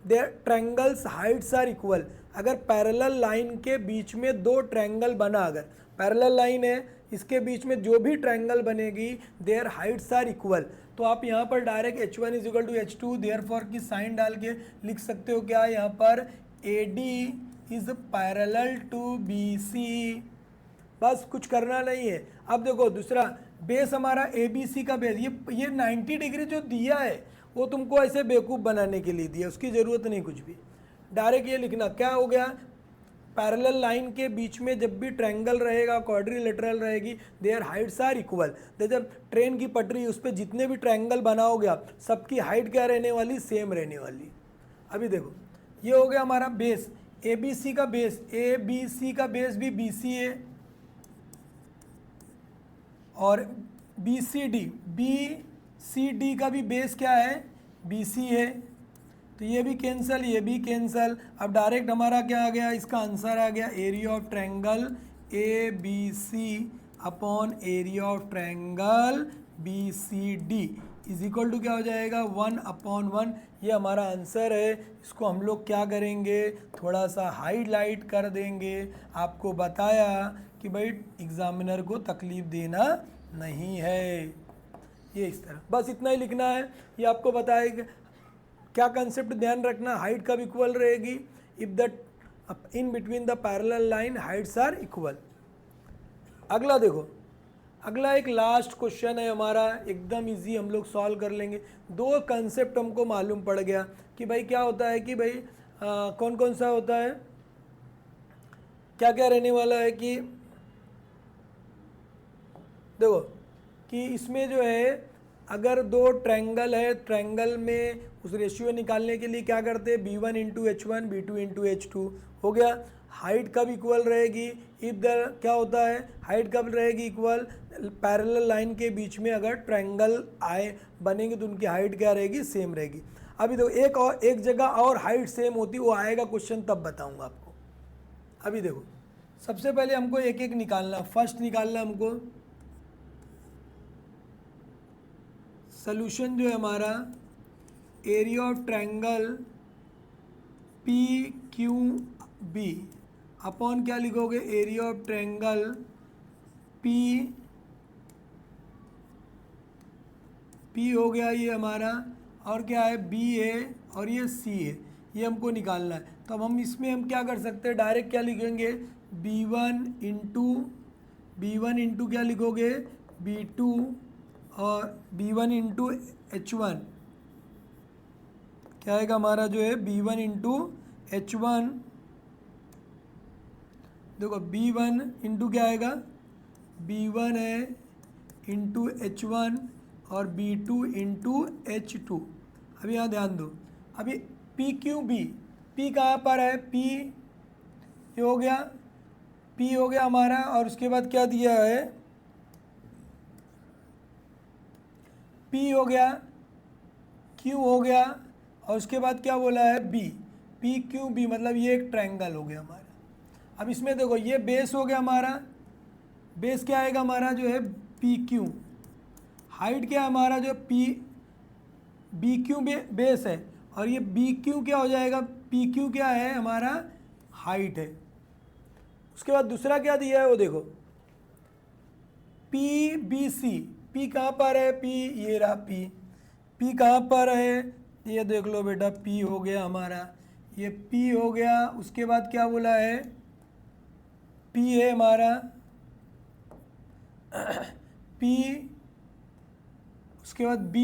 their triangles heights are equal. अगर पैरेलल लाइन के बीच में दो ट्रायंगल बना, अगर पैरेलल लाइन है इसके बीच में जो भी ट्रायंगल बनेगी देयर हाइट्स आर इक्वल, तो आप यहाँ पर direct H1 is equal to H2 therefore की साइन डाल के लिख सकते हो क्या, यहाँ पर AD is parallel to BC। बस कुछ करना नहीं है। अब देखो दूसरा बेस हमारा ABC का बेस, ये 90 डिग्री जो दिया है वो तुमको ऐसे बेवकूफ़ बनाने के लिए दिया, उसकी ज़रूरत नहीं कुछ भी। डायरेक्ट ये लिखना क्या हो गया, पैरेलल लाइन के बीच में जब भी ट्रायंगल रहेगा, क्वाड्रिलेटरल रहेगी, देयर हाइट्स आर इक्वल। जब ट्रेन की पटरी उस पर जितने भी ट्रायंगल बनाओगे आप, सबकी हाइट क्या रहने वाली, सेम रहने वाली। अभी देखो ये हो गया हमारा बेस, ABC का बेस, ABC का बेस भी BC है, और BCD का भी बेस क्या है, BC है, तो ये भी कैंसल, ये भी कैंसल। अब डायरेक्ट हमारा क्या आ गया, इसका आंसर आ गया area of triangle ABC upon area of triangle BCD is equal to क्या हो जाएगा, 1/1। ये हमारा आंसर है। इसको हम लोग क्या करेंगे, थोड़ा सा हाईलाइट कर देंगे। आपको बताया कि भाई एग्जामिनर को तकलीफ देना नहीं है, ये इस तरह बस इतना ही लिखना है। ये आपको बताएगा क्या कंसेप्ट ध्यान रखना, हाइट कब इक्वल रहेगी, if the in between the parallel line heights are equal. अगला देखो, अगला एक लास्ट क्वेश्चन है हमारा, एकदम इजी हम लोग सॉल्व कर लेंगे। दो कंसेप्ट हमको मालूम पड़ गया कि भाई क्या होता है कि भाई कौन कौन सा होता है, क्या क्या रहने वाला है कि देखो कि इसमें जो है अगर दो ट्रायंगल है, ट्रायंगल में उस रेशियो निकालने के लिए क्या करते हैं, B1 into H1 B2 into H2 हो गया। हाइट कब इक्वल रहेगी, इफ द क्या होता है, हाइट कब रहेगी इक्वल, पैरेलल लाइन के बीच में अगर ट्रायंगल आए बनेंगे तो उनकी हाइट क्या रहेगी, सेम रहेगी। अभी देखो एक जगह और हाइट सेम होती, वो आएगा क्वेश्चन तब बताऊंगा आपको। अभी देखो सबसे पहले हमको एक एक निकालना, फर्स्ट निकालना हमको सोल्यूशन जो है हमारा, area of triangle PQB upon क्या लिखोगे, एरिया ऑफ ट्रायंगल P हो गया ये हमारा, और क्या है B है और ये C है, ये हमको निकालना है। तो अब हम इसमें हम क्या कर सकते हैं, डायरेक्ट क्या लिखेंगे, B1 इंटू क्या लिखोगे, B2 और B1 इंटू H1 क्या आएगा हमारा जो है B1 इंटू H1। देखो B1 इंटू क्या आएगा, B1 है इंटू H1 और B2 इंटू H2। अभी यहाँ ध्यान दो, अभी PQB, P कहाँ पर है, P ये हो गया, P हो गया हमारा, और उसके बाद क्या दिया है, P हो गया, Q हो गया, और उसके बाद क्या बोला है, B, PQB, मतलब ये एक ट्रायंगल हो गया हमारा। अब इसमें देखो ये बेस हो गया हमारा, बेस क्या आएगा हमारा जो है PQ, हाइट क्या है हमारा जो BQ बेस है, और ये BQ क्या हो जाएगा, PQ क्या है हमारा, हाइट है। उसके बाद दूसरा क्या दिया है वो देखो, PBC, P कहाँ पर है, P ये रहा P कहाँ पर है, ये देख लो बेटा, P हो गया हमारा, ये P हो गया। उसके बाद क्या बोला है, P है हमारा P, उसके बाद B,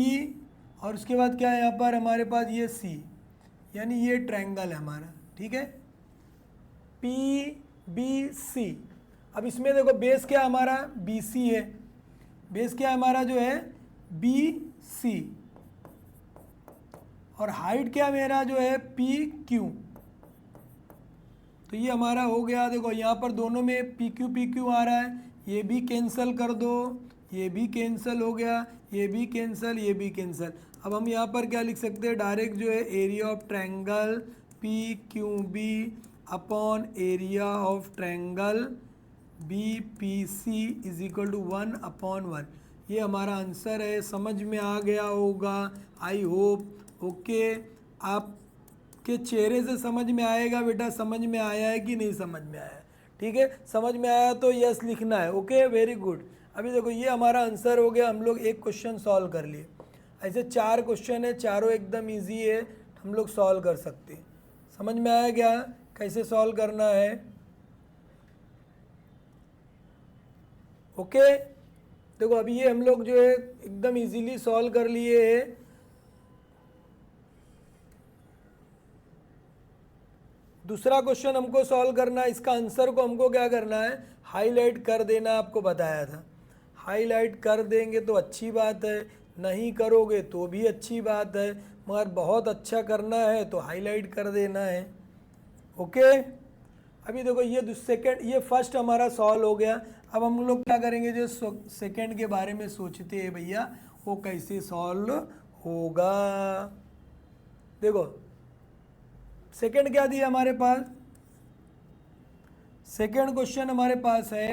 और उसके बाद क्या है यहाँ पर हमारे पास ये सी, यानी ये ट्रायंगल है हमारा, ठीक है, पी बी सी। अब इसमें देखो बेस क्या हमारा बी सी है, बेस क्या हमारा जो है बी सी, और हाइट क्या मेरा जो है पी क्यू। तो ये हमारा हो गया, देखो यहाँ पर दोनों में पी क्यू आ रहा है, ये भी कैंसिल कर दो, ये भी कैंसिल हो गया, ये भी कैंसिल, ये भी कैंसिल। अब हम यहाँ पर क्या लिख सकते हैं, डायरेक्ट जो है area of triangle P Q B upon area of triangle B P C is equal to 1/1। ये हमारा आंसर है, समझ में आ गया होगा आई होप। ओके, आपके चेहरे से समझ में आएगा बेटा, समझ में आया है कि नहीं समझ में आया, ठीक है, समझ में आया तो यस लिखना है। Okay, very good. अभी देखो ये हमारा आंसर हो गया, हम लोग एक क्वेश्चन सॉल्व कर लिए। ऐसे 4 क्वेश्चन है, चारों एकदम इजी है, हम लोग सॉल्व कर सकते हैं। समझ में आया क्या कैसे सॉल्व करना है? ओके, देखो अभी ये हम लोग जो है एकदम इजीली सॉल्व कर लिए है। दूसरा क्वेश्चन हमको सॉल्व करना है, इसका आंसर को हमको क्या करना है, हाईलाइट कर देना, आपको बताया था। हाईलाइट कर देंगे तो अच्छी बात है, नहीं करोगे तो भी अच्छी बात है, मगर बहुत अच्छा करना है तो हाईलाइट कर देना है। ओके, अभी देखो ये सेकंड, ये फर्स्ट हमारा सॉल्व हो गया। अब हम लोग क्या करेंगे, जो सेकंड के बारे में सोचते हैं भैया वो कैसे सॉल्व होगा। देखो सेकंड क्या दिया हमारे पास, सेकंड क्वेश्चन हमारे पास है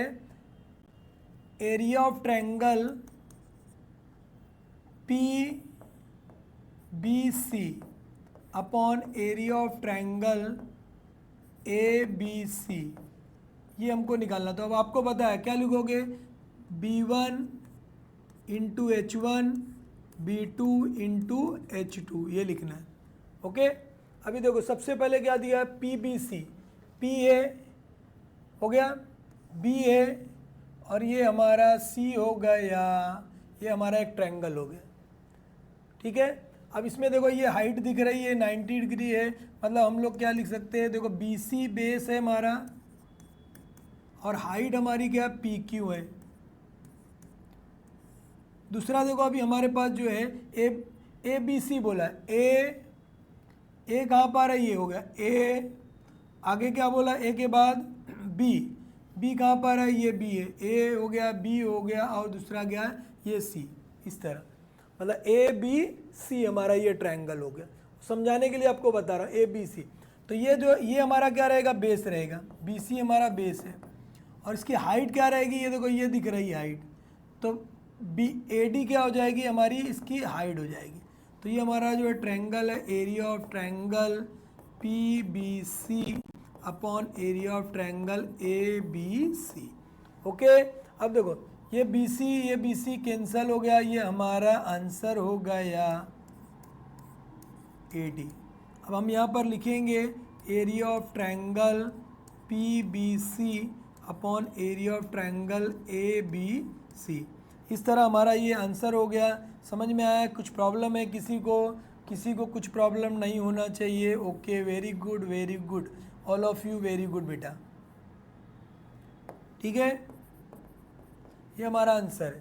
area of triangle P B C upon area of triangle A B C, ये हमको निकालना। तो अब आपको पता है क्या लिखोगे, B1 into H1 B2 into H2, ये लिखना है। ओके, अभी देखो सबसे पहले क्या दिया है, पी बी सी, पी है हो गया, बी है, और ये हमारा सी हो गया, ये हमारा एक ट्रायंगल हो गया, ठीक है। अब इसमें देखो ये हाइट दिख रही है 90 डिग्री है, मतलब हम लोग क्या लिख सकते हैं, देखो बी सी बेस है हमारा, और हाइट हमारी क्या पी क्यू है। दूसरा देखो अभी हमारे पास जो है ए बी सी बोला है, ए कहाँ पर है, ये हो गया ए, आगे क्या बोला ए के बाद बी कहाँ पर है, ये बी है, ए हो गया, बी हो गया, और दूसरा गया ये सी, इस तरह, मतलब ए बी सी हमारा ये ट्रायंगल हो गया। समझाने के लिए आपको बता रहा हूँ ए बी सी। तो ये जो ये हमारा क्या रहेगा, बेस रहेगा, बी सी हमारा बेस है, और इसकी हाइट क्या रहेगी, ये देखो ये दिख रही है हाइट, तो बी ए डी क्या हो जाएगी हमारी, इसकी हाइट हो जाएगी। तो ये हमारा जो है ट्रायंगल है, area of triangle P B C upon area of triangle A B C. Okay, अब देखो ये बी सी कैंसिल हो गया, ये हमारा आंसर हो गया ए डी। अब हम यहाँ पर लिखेंगे area of triangle P B C upon area of triangle A B C. इस तरह हमारा ये आंसर हो गया। समझ में आया? कुछ प्रॉब्लम है किसी को कुछ प्रॉब्लम नहीं होना चाहिए। Okay, very good all of you, very good बेटा, ठीक है, ये हमारा आंसर है।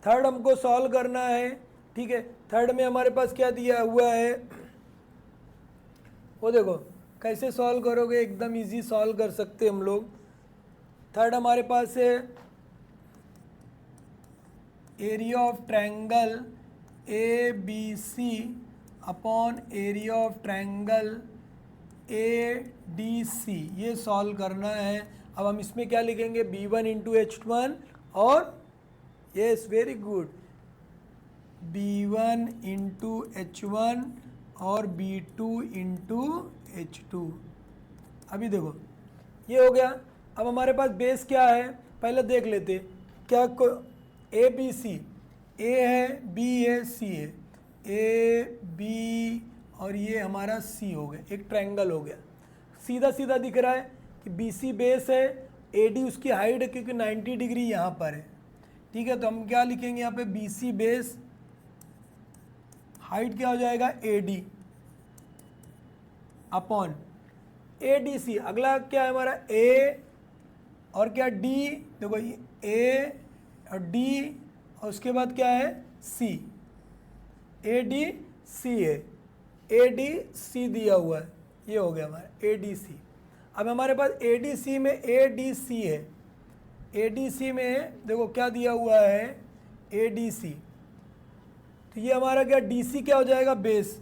थर्ड हमको सॉल्व करना है, ठीक है। थर्ड में हमारे पास क्या दिया हुआ है, वो देखो कैसे सॉल्व करोगे, एकदम इजी सॉल्व कर सकते हम लोग। थर्ड हमारे पास है area of triangle A B C upon area of triangle A D C, ये सॉल्व करना है। अब हम इसमें क्या लिखेंगे, B1 इंटू H1 और yes very good B1 into H1 और B2 इंटू H2। अभी देखो ये हो गया। अब हमारे पास बेस क्या है पहले देख लेते, क्या ए बी सी, ए है, बी है, सी है, ए बी और ये हमारा सी हो गया, एक ट्रायंगल हो गया। सीधा सीधा दिख रहा है कि बी सी बेस है, ए डी उसकी हाइट है क्योंकि 90 डिग्री यहाँ पर है, ठीक है। तो हम क्या लिखेंगे यहाँ पे, बी सी बेस, हाइट क्या हो जाएगा A D upon A D C. अगला क्या है हमारा ए और क्या डी, देखो ए और डी और उसके बाद क्या है सी, ए डी सी है, ए डी सी दिया हुआ है, ये हो गया हमारा ए डी सी। अब हमारे पास ए डी सी में ए डी सी है, ए डी सी में देखो क्या दिया हुआ है ए डी सी, तो ये हमारा क्या डी सी क्या हो जाएगा बेस,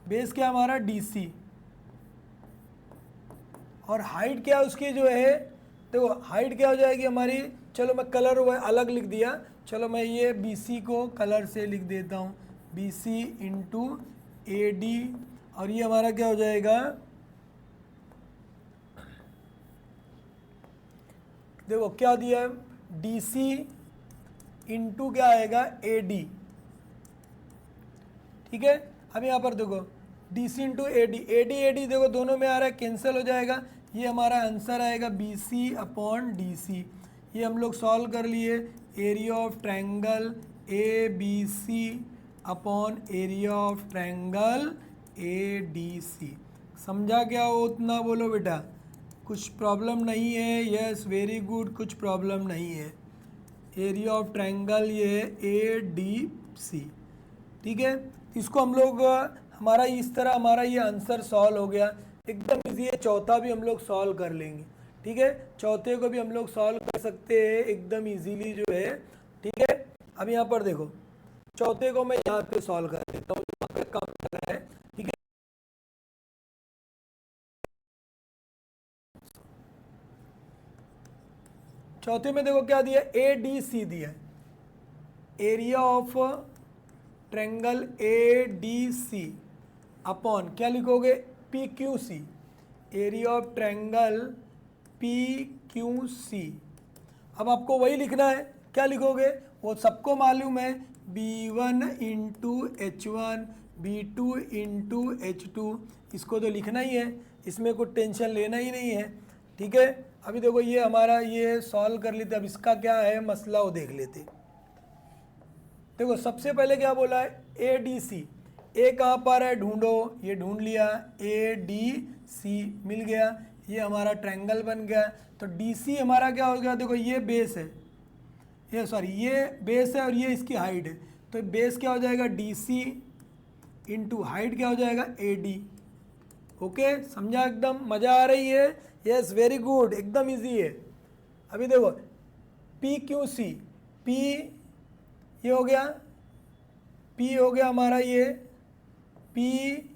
बेस क्या हमारा डी सी, और हाइट क्या उसकी जो है, देखो हाइट क्या हो जाएगी हमारी, चलो मैं कलर वो अलग लिख दिया, चलो मैं ये बी सी को कलर से लिख देता हूँ, B C into A D, और ये हमारा क्या हो जाएगा, देखो क्या दिया है डी सी इंटू क्या आएगा ए डी, ठीक है। अब यहाँ पर देखो D C into A D देखो दोनों में आ रहा है, कैंसिल हो जाएगा, ये हमारा आंसर आएगा B C upon D C. ये हम लोग सॉल्व कर लिए, area of triangle A B C upon area of triangle A D C. समझा क्या हो उतना बोलो बेटा, कुछ प्रॉब्लम नहीं है, यस वेरी गुड, कुछ प्रॉब्लम नहीं है। एरिया ऑफ ट्रायंगल ये है ए डी सी, ठीक है। इसको हम लोग हमारा इस तरह हमारा ये आंसर सॉल्व हो गया, एकदम इजी है। चौथा भी हम लोग सॉल्व कर लेंगे, ठीक है, चौथे को भी हम लोग सॉल्व कर सकते हैं एकदम इजीली जो है, ठीक है। अब यहाँ पर देखो चौथे को मैं यहाँ पे सॉल्व कर देता हूँ, यहाँ पे काम कर रहा है, ठीक है। चौथे में देखो क्या दिया, ए डी सी दिया है, area of triangle A D C upon क्या लिखोगे P Q C, area of triangle P Q C. अब आपको वही लिखना है, क्या लिखोगे वो सबको मालूम है, B one into H one, B two into H two, इसको तो लिखना ही है, इसमें कोई टेंशन लेना ही नहीं है, ठीक है। अभी देखो ये हमारा ये सॉल्व कर लेते, अब इसका क्या है मसला वो देख लेते। देखो सबसे पहले क्या बोला है ए डी सी, ए कहाँ पर है ढूंढो, ये ढूंढ लिया, ए डी सी मिल गया, ये हमारा ट्रायंगल बन गया। तो डी सी हमारा क्या हो गया, देखो ये बेस है, ये सॉरी ये बेस है और ये इसकी हाइट है, तो बेस क्या हो जाएगा डी सी इंटू हाइट क्या हो जाएगा ए डी। ओके समझा, एकदम मज़ा आ रही है, यस वेरी गुड, एकदम इजी है। अभी देखो पी क्यू सी, पी ये हो गया, पी हो गया हमारा ये पी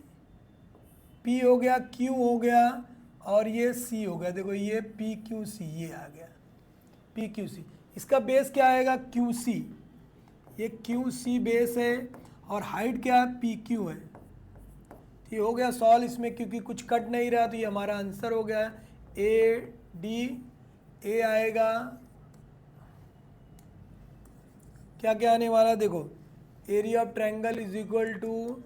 हो गया, क्यू हो गया और ये सी हो गया, देखो ये पी क्यू सी ये आ गया पी क्यू सी। इसका बेस क्या आएगा क्यू सी, ये क्यू सी बेस है और हाइट क्या है पी क्यू है। ये हो गया सॉल्व इसमें, क्योंकि कुछ कट नहीं रहा तो ये हमारा आंसर हो गया। ए डी ए आएगा क्या क्या आने वाला, देखो area of triangle is equal to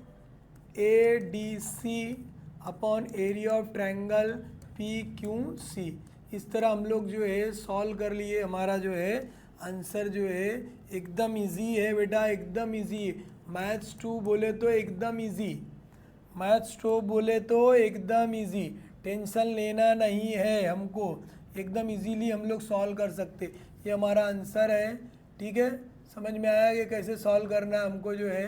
A D C upon area of triangle P Q C. इस तरह हम लोग जो है सॉल्व कर लिए, हमारा जो है आंसर जो है एकदम इजी है बेटा, एकदम इजी। मैथ्स 2 बोले तो एकदम इजी, मैथ्स 2 बोले तो एकदम इजी, टेंशन लेना नहीं है हमको, एकदम इजीली हम लोग सॉल्व कर सकते। ये हमारा आंसर है, ठीक है। समझ में आया कि कैसे सॉल्व करना है हमको जो है,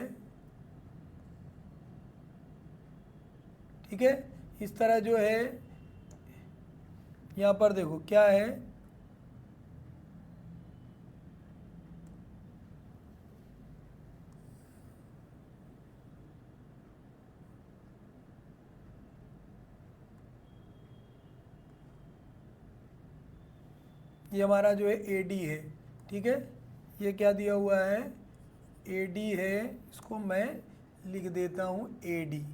ठीक है। इस तरह जो है यहाँ पर देखो क्या है, ये हमारा जो है ए डी है, ठीक है। ये क्या दिया हुआ है ए डी है, इसको मैं लिख देता हूँ ए डी।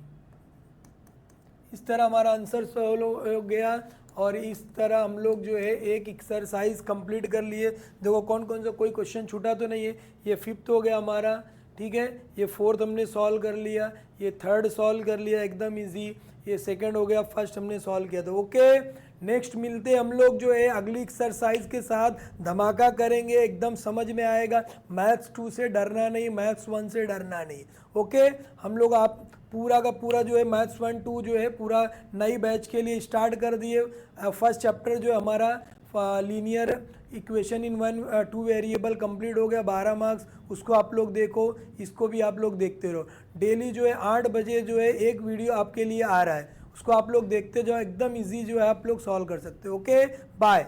इस तरह हमारा आंसर सॉल्व हो गया और इस तरह हम लोग जो है एक एक्सरसाइज कंप्लीट कर लिए। देखो कौन कौन सा कोई क्वेश्चन छूटा तो नहीं है, ये 5th हो गया हमारा, ठीक है। ये 4th हमने सॉल्व कर लिया, ये 3rd सॉल्व कर लिया एकदम इजी, ये 2nd हो गया, 1st हमने सॉल्व किया था। ओके नेक्स्ट मिलते हम लोग जो है अगली एक्सरसाइज के साथ, धमाका करेंगे, एकदम समझ में आएगा। मैथ्स 2 से डरना नहीं, मैथ्स 1 से डरना नहीं। ओके, हम लोग आप पूरा का पूरा जो है मैथ्स 1 2 जो है पूरा नई बैच के लिए स्टार्ट कर दिए। फर्स्ट चैप्टर जो हमारा linear equation in 2 variable complete हो गया, 12 मार्क्स, उसको आप लोग देखो, इसको भी आप लोग देखते रहो। डेली जो है 8 बजे जो है एक वीडियो आपके लिए आ रहा है, उसको आप लोग देखते जाओ, एकदम इजी जो है आप लोग सॉल्व कर सकते हो। Okay, bye.